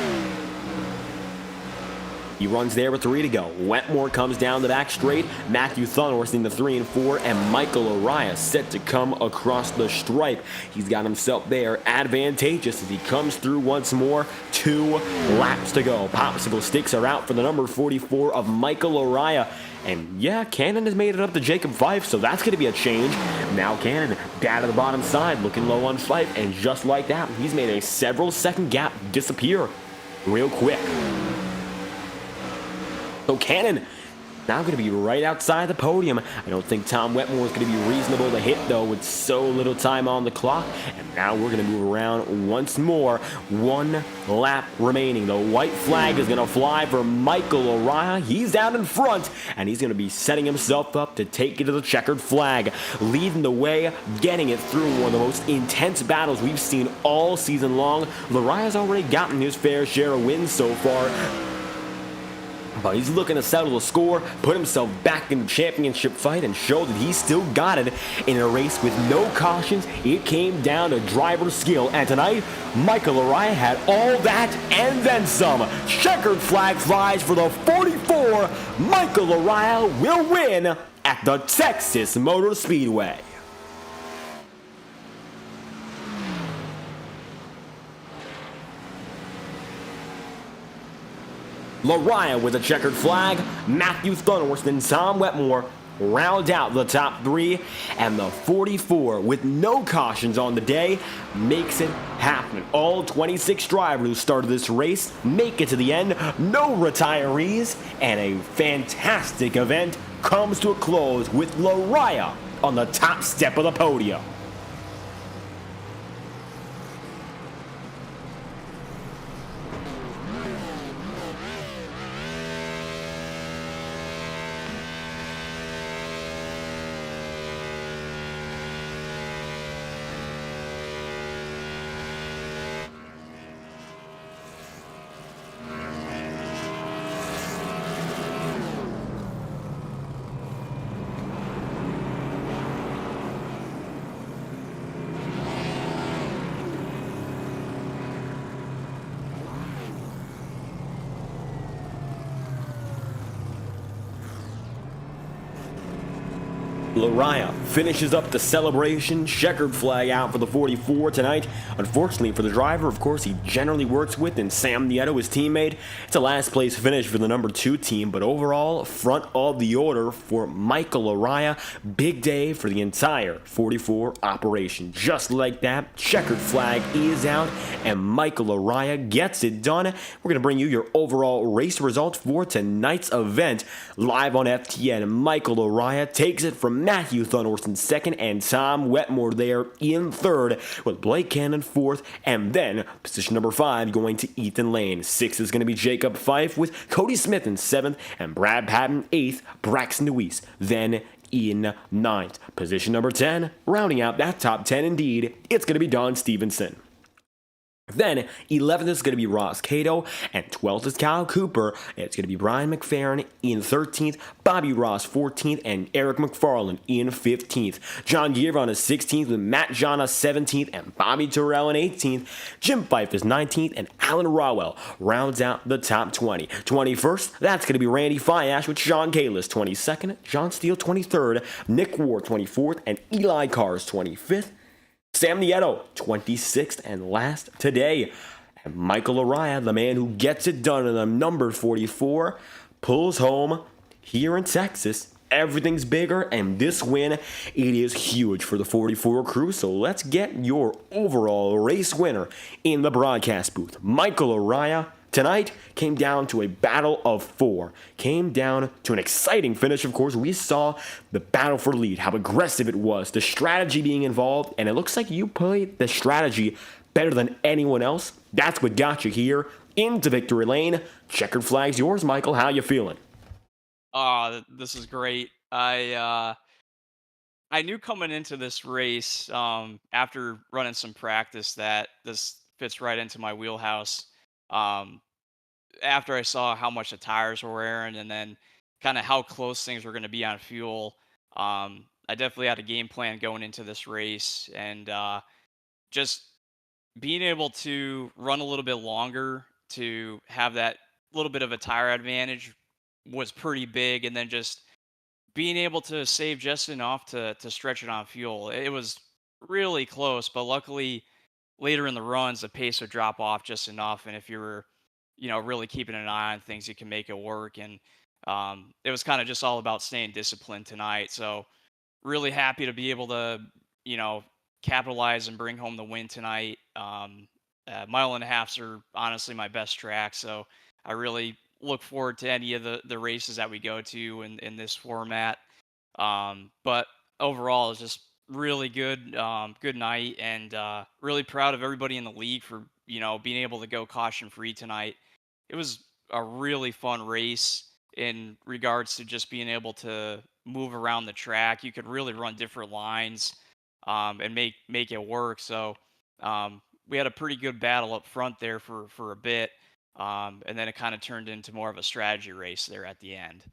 He runs there with 3 to go. Wetmore comes down the back straight. Matthew Thunhorst in the 3 and 4, and Michael Araya set to come across the stripe. He's got himself there advantageous as he comes through once more. 2 laps to go. Popsicle sticks are out for the number 44 of Michael Araya. And yeah, Cannon has made it up to Jacob Fife, so that's going to be a change. Now Cannon down to the bottom side, looking low on Fife, and just like that, he's made a several second gap disappear real quick. So Cannon now going to be right outside the podium. I don't think Tom Wetmore is going to be reasonable to hit, though, with so little time on the clock. And now we're going to move around once more. 1 lap remaining. The white flag is going to fly for Michael Araya. He's out in front, and he's going to be setting himself up to take it to the checkered flag. Leading the way, getting it through one of the most intense battles we've seen all season long. Araya's already gotten his fair share of wins so far, but he's looking to settle the score, put himself back in the championship fight, and show that he still got it in a race with no cautions. It came down to driver skill, and tonight, Michael Araya had all that and then some. Checkered flag flies for the 44. Michael Araya will win at the Texas Motor Speedway. Araya with a checkered flag. Matthew Thunhorst and Tom Wetmore round out the top 3, and the 44 with no cautions on the day makes it happen. All 26 drivers who started this race make it to the end, no retirees, and a fantastic event comes to a close with Araya on the top step of the podium. Araya finishes up the celebration. Checkered flag out for the 44 tonight. Unfortunately for the driver, of course, he generally works with, and Sam Nieto, his teammate. It's a last place finish for the number 2 team, but overall, front of the order for Michael Araya. Big day for the entire 44 operation. Just like that, checkered flag is out, and Michael Araya gets it done. We're going to bring you your overall race results for tonight's event. Live on FTN, Michael Araya takes it from Matthew Thunhorst in 2nd and Tom Wetmore there in 3rd, with Blake Cannon 4th, and then position number 5 going to Ethan Lane. 6th is going to be Jacob Fife, with Cody Smith in 7th and Brad Patton 8th, Braxton Deweese then in 9th. Position number 10, rounding out that top 10 indeed, it's going to be Don Stevenson. Then 11th is going to be Ross Cato, and 12th is Kyle Cooper. It's going to be Brian McFerrin in 13th, Bobby Ross 14th, and Eric McFarland in 15th. John Giron is 16th, with Matt Jana 17th, and Bobby Terrell in 18th. Jim Fife is 19th, and Alan Rawell rounds out the top 20. 21st, that's going to be Randy Fiash with Sean Kalis 22nd, John Steele 23rd, Nick Ward 24th, and Eli Cars 25th. Sam Nieto, 26th and last today. And Michael Araya, the man who gets it done in the number 44, pulls home here in Texas. Everything's bigger, and this win, it is huge for the 44 crew. So let's get your overall race winner in the broadcast booth. Michael Araya tonight came down to a battle of four. Came down to an exciting finish, of course. We saw the battle for lead, how aggressive it was, the strategy being involved, and it looks like you played the strategy better than anyone else. That's what got you here into victory lane. Checkered flag's yours, Michael. How you feeling? This is great. I knew coming into this race, after running some practice, that this fits right into my wheelhouse. Um, After I saw how much the tires were wearing, and then kind of how close things were going to be on fuel, I definitely had a game plan going into this race, and just being able to run a little bit longer to have that little bit of a tire advantage was pretty big, and then just being able to save just enough to stretch it on fuel. It was really close, but luckily later in the runs the pace would drop off just enough, and if you were, really keeping an eye on things, you can make it work. And it was kind of just all about staying disciplined tonight. So really happy to be able to, you know, capitalize and bring home the win tonight. Mile and a halfs are honestly my best track, so I really look forward to any of the races that we go to in this format. But overall, it's just really good, good night, and really proud of everybody in the league for being able to go caution free tonight. It was a really fun race in regards to just being able to move around the track. You could really run different lines, and make it work. So we had a pretty good battle up front there for a bit, and then it kind of turned into more of a strategy race there at the end.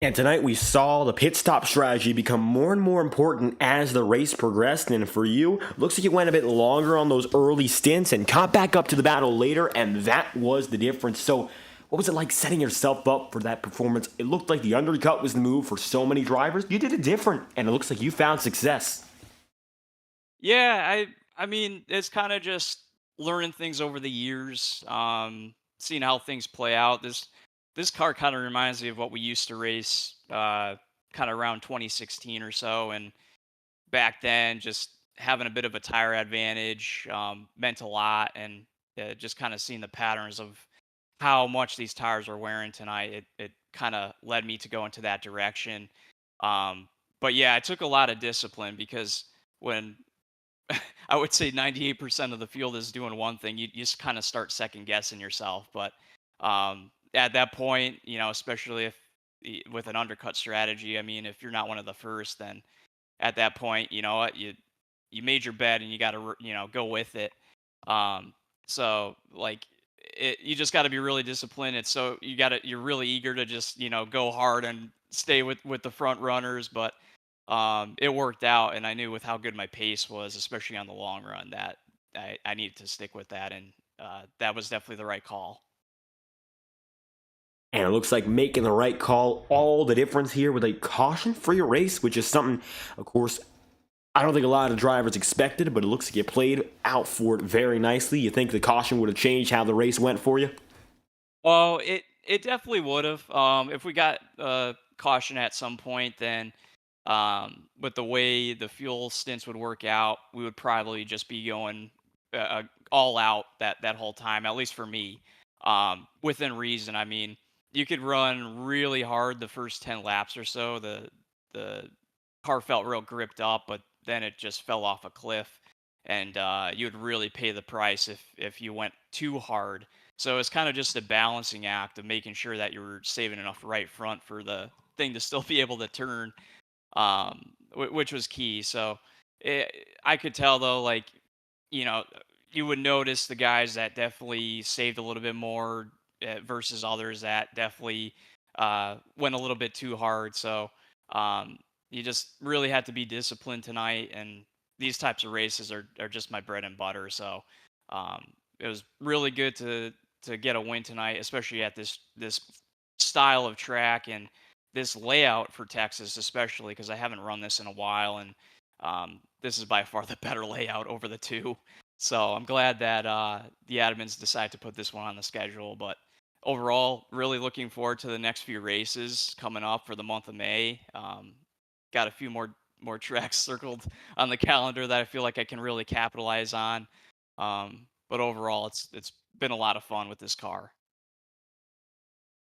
And tonight we saw the pit stop strategy become more and more important as the race progressed. And for you, looks like you went a bit longer on those early stints and caught back up to the battle later, and that was the difference. So what was it like setting yourself up for that performance? It looked like the undercut was the move for so many drivers. You did it different, and it looks like you found success. Yeah, I mean, it's kind of just learning things over the years, seeing how things play out. This car kind of reminds me of what we used to race, kind of around 2016 or so, and back then, just having a bit of a tire advantage meant a lot, and just kind of seeing the patterns of how much these tires are wearing tonight, it kind of led me to go into that direction. But yeah, it took a lot of discipline because when I would say 98% of the field is doing one thing, you just kind of start second guessing yourself. But at that point, especially if with an undercut strategy, I mean, if you're not one of the first, then at that point, you know what, you made your bet and you got to go with it. So like you just got to be really disciplined. It's so you're really eager to just go hard and stay with the front runners, but it worked out, and I knew with how good my pace was, especially on the long run, that I needed to stick with that, and that was definitely the right call. And it looks like making the right call, all the difference here with a caution-free race, which is something, of course, I don't think a lot of drivers expected, but it looks like you played out for it very nicely. You think the caution would have changed how the race went for you? Well, it definitely would have. If we got caution at some point, then with the way the fuel stints would work out, we would probably just be going all out that whole time. At least for me, within reason. I mean, you could run really hard the first 10 laps or so. The car felt real gripped up, but then it just fell off a cliff, and you'd really pay the price if you went too hard. So it's kind of just a balancing act of making sure that you were saving enough right front for the thing to still be able to turn, which was key. So I could tell though, like you know, you would notice the guys that definitely saved a little bit more versus others that definitely went a little bit too hard. So um, you just really had to be disciplined tonight. And these types of races are just my bread and butter. So it was really good to get a win tonight, especially at this style of track and this layout for Texas, especially because I haven't run this in a while, and this is by far the better layout over the two. So I'm glad that the Adamans decided to put this one on the schedule. But overall, really looking forward to the next few races coming up for the month of May. Got a few more tracks circled on the calendar that I feel like I can really capitalize on. But overall, it's been a lot of fun with this car.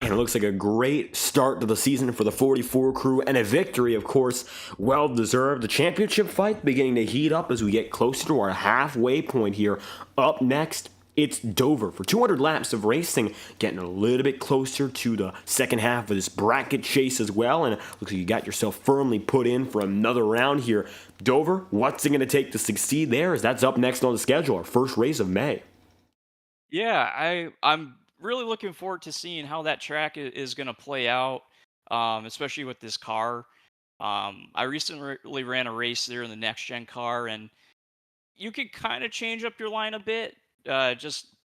And it looks like a great start to the season for the 44 crew, and a victory, of course, well deserved. The championship fight beginning to heat up as we get closer to our halfway point here. Up next, it's Dover for 200 laps of racing, getting a little bit closer to the second half of this bracket chase as well. And it looks like you got yourself firmly put in for another round here. Dover, what's it going to take to succeed there? As that's up next on the schedule, our first race of May. Yeah, I'm really looking forward to seeing how that track is going to play out, especially with this car. I recently ran a race there in the next gen car, and you could kind of change up your line a bit, just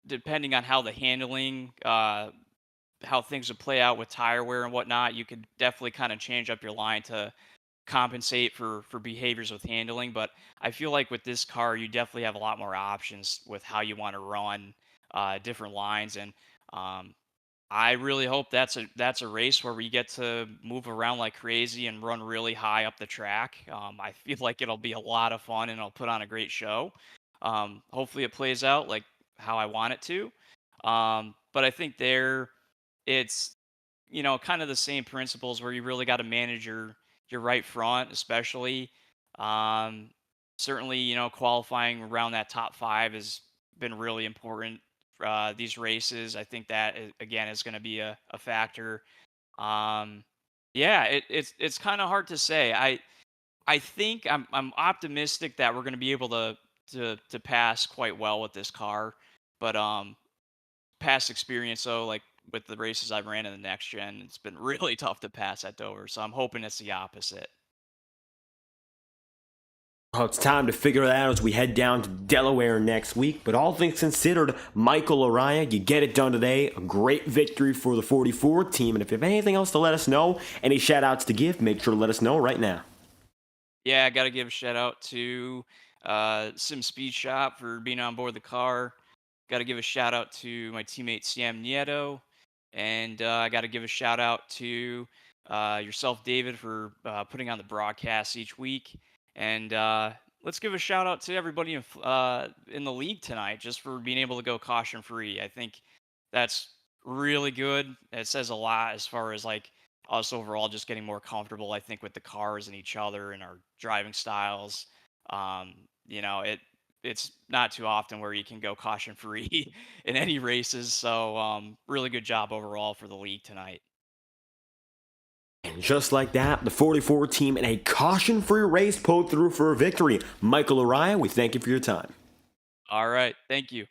depending on how the handling, how things would play out with tire wear and whatnot. You could definitely kind of change up your line to compensate for behaviors with handling. But I feel like with this car, you definitely have a lot more options with how you want to run different lines. And um, I really hope that's a race where we get to move around like crazy and run really high up the track. I feel like it'll be a lot of fun and it'll put on a great show. Hopefully, it plays out like how I want it to. But I think there, it's kind of the same principles where you really got to manage your right front, especially. Um, Certainly, qualifying around that top five has been really important these races. I think that again is going to be a factor. Um, yeah, it's kind of hard to say. I think I'm optimistic that we're going to be able to pass quite well with this car, but past experience though, like with the races I've ran in the next gen, it's been really tough to pass at Dover. So I'm hoping it's the opposite. Well, it's time to figure that out as we head down to Delaware next week. But all things considered, Michael Araya, you get it done today. A great victory for the 44 team. And if you have anything else to let us know, any shout outs to give, make sure to let us know right now. Yeah, I got to give a shout out to Sim Speed Shop for being on board the car. Got to give a shout out to my teammate Sam Nieto, and I got to give a shout out to yourself, David, for putting on the broadcast each week. And let's give a shout out to everybody in the league tonight, just for being able to go caution free. I think that's really good. It says a lot as far as like us overall just getting more comfortable. I think with the cars and each other and our driving styles. Um, it's not too often where you can go caution free in any races. So really good job overall for the league tonight. And just like that, the 44 team in a caution free race pulled through for a victory. Michael Araya, we thank you for your time. All right. Thank you.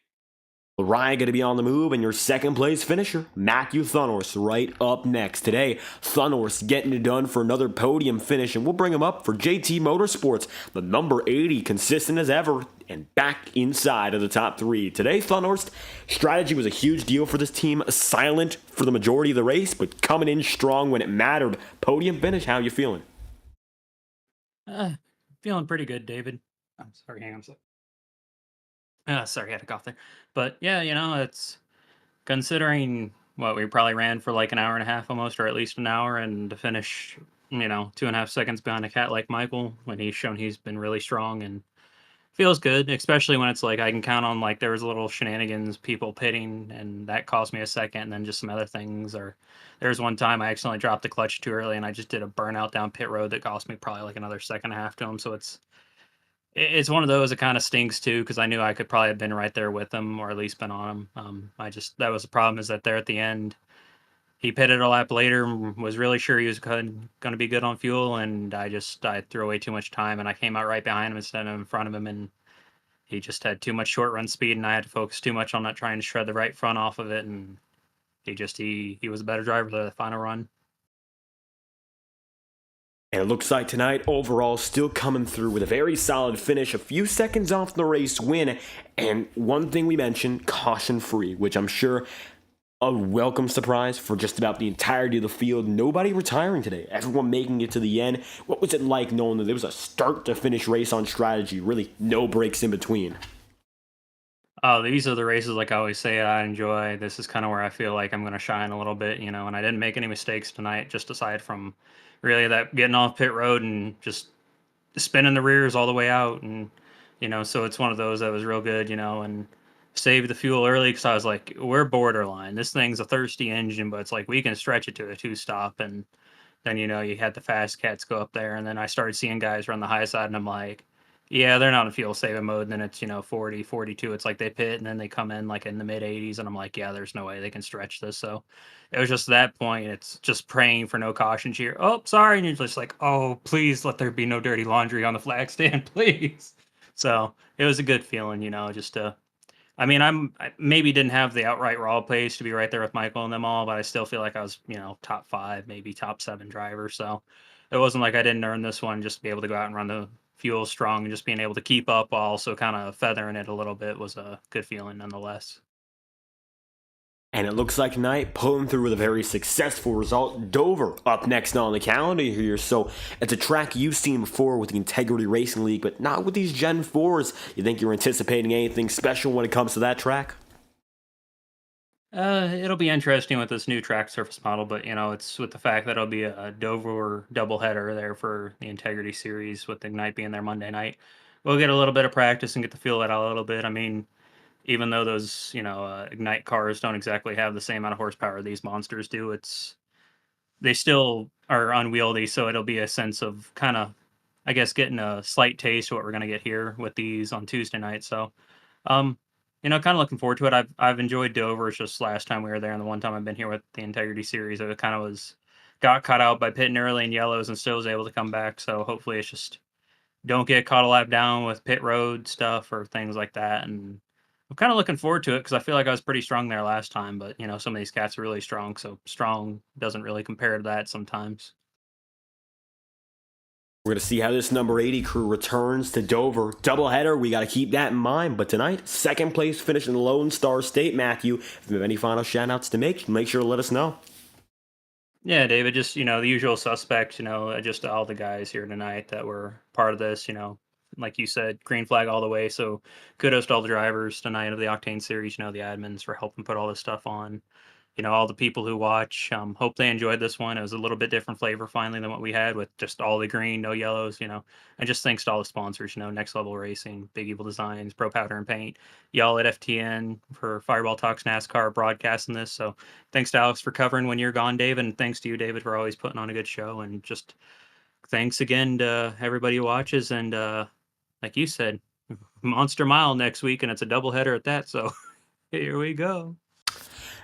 Ryan going to be on the move, and your second place finisher, Matthew Thunhorse, right up next. Today, Thunhorse getting it done for another podium finish, and we'll bring him up for JT Motorsports, the number 80, consistent as ever, and back inside of the top three. Today, Thunhorse, strategy was a huge deal for this team, silent for the majority of the race, but coming in strong when it mattered. Podium finish, how you feeling? Feeling pretty good, David. I'm sorry, hang on a sec. Sorry, I had a cough there. But yeah, it's considering what we probably ran for like an hour and a half almost, or at least an hour, and to finish, 2.5 seconds behind a cat like Michael when he's shown he's been really strong and feels good, especially when it's like I can count on like there was little shenanigans, people pitting, and that cost me a second, and then just some other things. Or there was one time I accidentally dropped the clutch too early, and I just did a burnout down pit road that cost me probably like another second and a half to him. So it's one of those that kind of stinks too, because I knew I could probably have been right there with him, or at least been on him. That was the problem, is that there at the end, he pitted a lap later and was really sure he was going to be good on fuel, and I threw away too much time, and I came out right behind him instead of in front of him, and he just had too much short run speed, and I had to focus too much on not trying to shred the right front off of it, and he was a better driver for the final run. And it looks like tonight, overall, still coming through with a very solid finish, a few seconds off the race win, and one thing we mentioned, caution-free, which I'm sure a welcome surprise for just about the entirety of the field. Nobody retiring today, everyone making it to the end. What was it like knowing that there was a start-to-finish race on strategy, really no breaks in between? Oh, these are the races, like I always say, I enjoy. This is kind of where I feel like I'm going to shine a little bit, and I didn't make any mistakes tonight, just aside from really that getting off pit road and just spinning the rears all the way out. And, so it's one of those that was real good, and saved the fuel early because I was like, we're borderline. This thing's a thirsty engine, but it's like we can stretch it to a 2-stop. And then, you had the fast cats go up there. And then I started seeing guys run the high side, and I'm like, yeah, they're not in fuel saving mode. And then it's, 40, 42. It's like they pit and then they come in like in the mid 80s. And I'm like, yeah, there's no way they can stretch this. So it was just that point. It's just praying for no caution cheer. Oh, sorry. And you're just like, oh, please let there be no dirty laundry on the flag stand, please. So it was a good feeling, just to. I mean, I maybe didn't have the outright raw pace to be right there with Michael and them all, but I still feel like I was, top 5, maybe top 7 driver. So it wasn't like I didn't earn this one. Just to be able to go out and run the fuel strong and just being able to keep up while also kind of feathering it a little bit was a good feeling nonetheless. And it looks like tonight, pulling through with a very successful result. Dover up next on the calendar here. So it's a track you've seen before with the Integrity Racing League, but not with these Gen 4s. You think you're anticipating anything special when it comes to that track? It'll be interesting with this new track surface model, but it's with the fact that it'll be a Dover doubleheader there for the Integrity Series with Ignite being there Monday night. We'll get a little bit of practice and get to feel that out a little bit. I mean, even though those Ignite cars don't exactly have the same amount of horsepower these monsters do, they still are unwieldy. So it'll be a sense of kind of, I guess, getting a slight taste of what we're gonna get here with these on Tuesday night. So, um, kind of looking forward to it. I've enjoyed Dover. It's just last time we were there, and the one time I've been here with the Integrity Series, it kind of got caught out by pitting early in yellows and still was able to come back. So hopefully it's just don't get caught a lap down with pit road stuff or things like that. And I'm kind of looking forward to it because I feel like I was pretty strong there last time, but some of these cats are really strong, so strong doesn't really compare to that sometimes. We're going to see how this number 80 crew returns to Dover. Doubleheader, we got to keep that in mind. But tonight, second place finish in the Lone Star State. Matthew, if you have any final shout-outs to make sure to let us know. Yeah, David, just, the usual suspects, just all the guys here tonight that were part of this, like you said, green flag all the way. So kudos to all the drivers tonight of the Octane Series, the admins for helping put all this stuff on. All the people who watch. Hope they enjoyed this one. It was a little bit different flavor finally than what we had with just all the green, no yellows, And just thanks to all the sponsors, Next Level Racing, Big Evil Designs, Pro Powder and Paint, y'all at FTN for Fireball Talks NASCAR broadcasting this. So thanks to Alex for covering when you're gone, David, and thanks to you, David, for always putting on a good show. And just thanks again to everybody who watches. And like you said, Monster Mile next week, and it's a doubleheader at that. So here we go.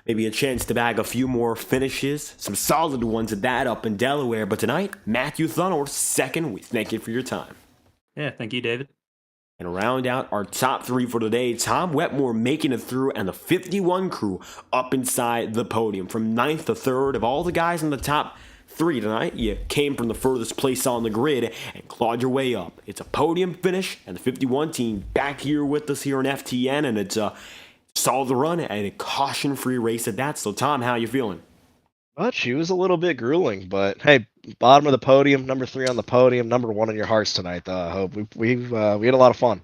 Maybe a chance to bag a few more finishes, some solid ones at that up in Delaware. But tonight, Matthew Thunor, second. We thank you for your time. Yeah, thank you, David. And round out our top 3 for today, Tom Wetmore making it through and the 51 crew up inside the podium. From 9th to 3rd of all the guys in the top 3 tonight, you came from the furthest place on the grid and clawed your way up. It's a podium finish, and the 51 team back here with us here in FTN, and it's solid the run and a caution-free race at that. So, Tom, how you feeling? She was a little bit grueling, but hey, bottom of the podium, number 3 on the podium, number 1 in your hearts tonight. I hope we had a lot of fun.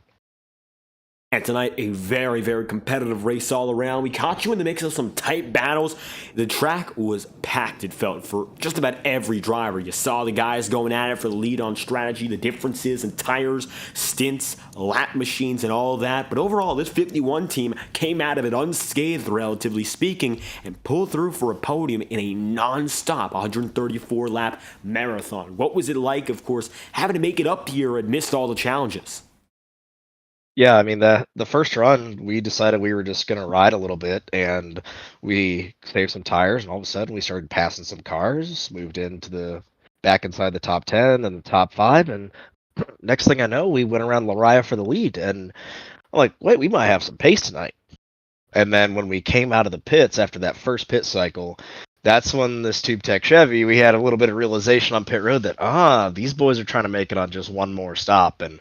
And tonight, a very, very competitive race all around. We caught you in the mix of some tight battles. The track was packed, it felt, for just about every driver. You saw the guys going at it for the lead on strategy, the differences in tires, stints, lap machines, and all of that. But overall, this 51 team came out of it unscathed, relatively speaking, and pulled through for a podium in a non-stop 134-lap marathon. What was it like, of course, having to make it up here amidst all the challenges? Yeah, I mean, the first run, we decided we were just going to ride a little bit, and we saved some tires, and all of a sudden we started passing some cars, moved back inside the top 10 and the top 5, and next thing I know, we went around Lariah for the lead, and I'm like, wait, we might have some pace tonight. And then when we came out of the pits after that first pit cycle, that's when this Tube Tech Chevy, we had a little bit of realization on pit road that, these boys are trying to make it on just one more stop. And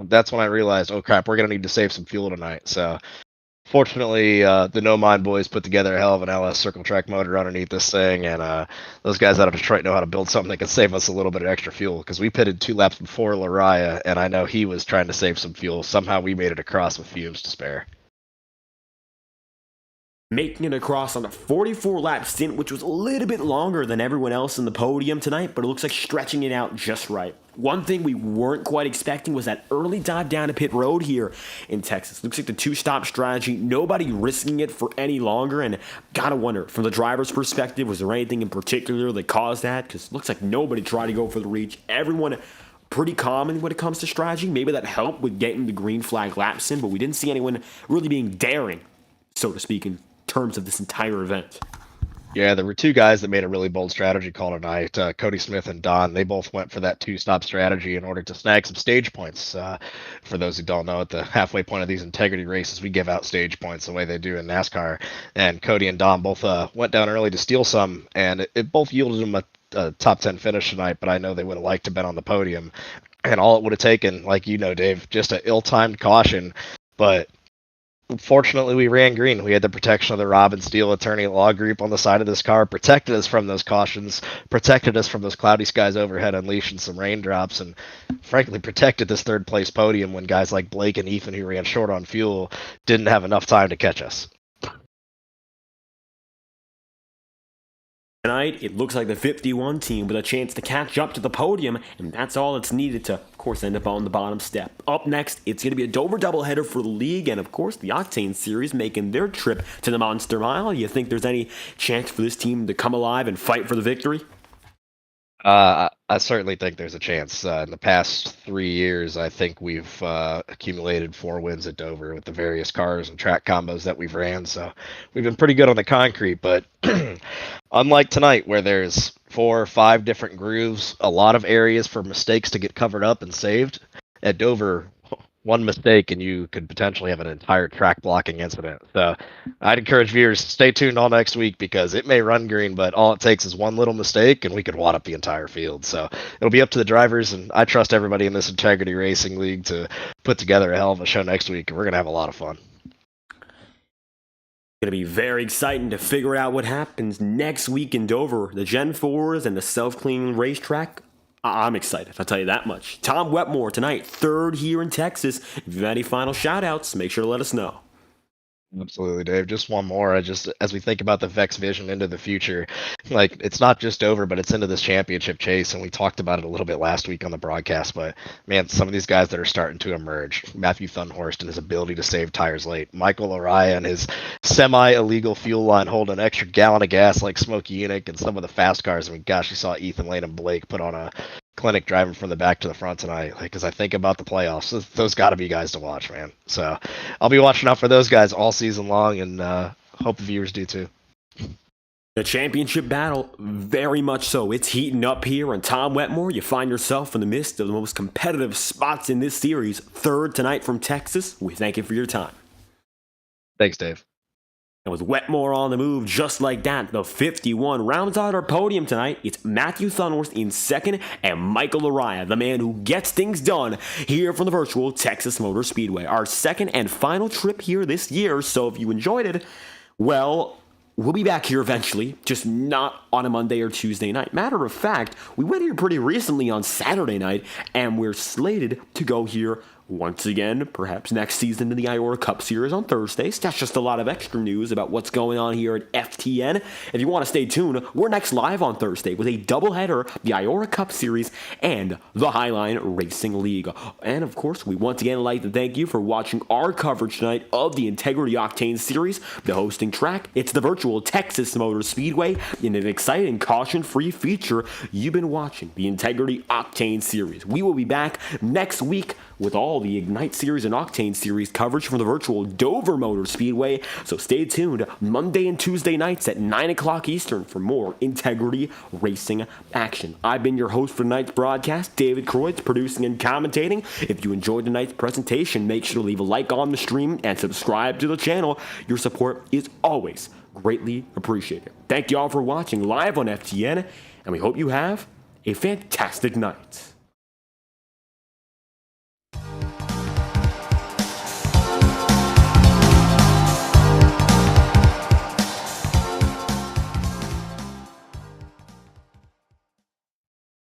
that's when I realized, oh crap, we're going to need to save some fuel tonight. So fortunately, the No Mind boys put together a hell of an LS circle track motor underneath this thing. And those guys out of Detroit know how to build something that can save us a little bit of extra fuel, because we pitted 2 laps before Lariah, and I know he was trying to save some fuel. Somehow we made it across with fumes to spare. Making it across on a 44-lap stint, which was a little bit longer than everyone else in the podium tonight, but it looks like stretching it out just right. One thing we weren't quite expecting was that early dive down to pit road here in Texas. Looks like the 2-stop strategy, nobody risking it for any longer, and gotta wonder, from the driver's perspective, was there anything in particular that caused that? Because it looks like nobody tried to go for the reach. Everyone pretty common when it comes to strategy. Maybe that helped with getting the green flag laps in, but we didn't see anyone really being daring, so to speak, in terms of this entire event. Yeah, there were 2 guys that made a really bold strategy call tonight. Cody Smith and Don, they both went for that 2-stop strategy in order to snag some stage points. For those who don't know, at the halfway point of these integrity races, we give out stage points the way they do in NASCAR. And Cody and Don both went down early to steal some, and it both yielded them a top 10 finish tonight, but I know they would have liked to have been on the podium. And all it would have taken, like you know, Dave, just an ill-timed caution. But fortunately, we ran green. We had the protection of the Robin Steele attorney law group on the side of this car, protected us from those cautions, protected us from those cloudy skies overhead unleashing some raindrops, and frankly protected this third place podium when guys like Blake and Ethan, who ran short on fuel, didn't have enough time to catch us. Tonight, it looks like the 51 team with a chance to catch up to the podium, and that's all that's needed to, of course, end up on the bottom step. Up next, it's going to be a Dover doubleheader for the league, and of course, the Octane Series making their trip to the Monster Mile. You think there's any chance for this team to come alive and fight for the victory? I certainly think there's a chance. In the past 3 years, I think we've accumulated 4 wins at Dover with the various cars and track combos that we've ran. So we've been pretty good on the concrete, but unlike tonight where there's 4 or 5 different grooves, a lot of areas for mistakes to get covered up and saved, at Dover, one mistake and you could potentially have an entire track blocking incident. So I'd encourage viewers to stay tuned all next week, because it may run green, but all it takes is one little mistake and we could wad up the entire field. So it'll be up to the drivers, and I trust everybody in this Integrity Racing League to put together a hell of a show next week, and we're going to have a lot of fun. Going to be very exciting to figure out what happens next week in Dover. The Gen 4s and the self-cleaning racetrack. I'm excited, I'll tell you that much. Tom Wetmore tonight, 3rd here in Texas. If you have any final shout-outs, make sure to let us know. Absolutely, Dave. Just one more. As we think about the Vex vision into the future, like, it's not just over, but it's into this championship chase. And we talked about it a little bit last week on the broadcast, but man, some of these guys that are starting to emerge, Matthew Thunhorst and his ability to save tires late, Michael Araya and his semi-illegal fuel line holding an extra gallon of gas like Smokey Eunuch, and some of the fast cars. I mean, gosh, you saw Ethan Lane and Blake put on a clinic driving from the back to the front tonight. Like, as I think about the playoffs, those got to be guys to watch, man. So I'll be watching out for those guys all season long, and hope the viewers do too. The championship battle, very much so. It's heating up here, and Tom Wetmore, you find yourself in the midst of the most competitive spots in this series. 3rd tonight from Texas. We thank you for your time. Thanks, Dave. And with Wetmore on the move just like that, the 51 rounds out our podium tonight. It's Matthew Thunhorst in 2nd and Michael Araya, the man who gets things done here from the virtual Texas Motor Speedway. Our 2nd and final trip here this year, so if you enjoyed it, well, we'll be back here eventually, just not on a Monday or Tuesday night. Matter of fact, we went here pretty recently on Saturday night, and we're slated to go here once again, perhaps next season in the Iora Cup Series on Thursdays. That's just a lot of extra news about what's going on here at FTN. If you want to stay tuned, we're next live on Thursday with a doubleheader, the Iora Cup Series and the Highline Racing League. And of course, we once again like to thank you for watching our coverage tonight of the Integrity Octane Series. The hosting track, it's the virtual Texas Motor Speedway. In an exciting caution-free feature, you've been watching the Integrity Octane Series. We will be back next week with all the Ignite Series and Octane Series coverage from the virtual Dover Motor Speedway. So stay tuned Monday and Tuesday nights at 9 o'clock Eastern for more Integrity Racing action. I've been your host for tonight's broadcast, David Kreutz, producing and commentating. If you enjoyed tonight's presentation, make sure to leave a like on the stream and subscribe to the channel. Your support is always greatly appreciated. Thank you all for watching live on FTN, and we hope you have a fantastic night.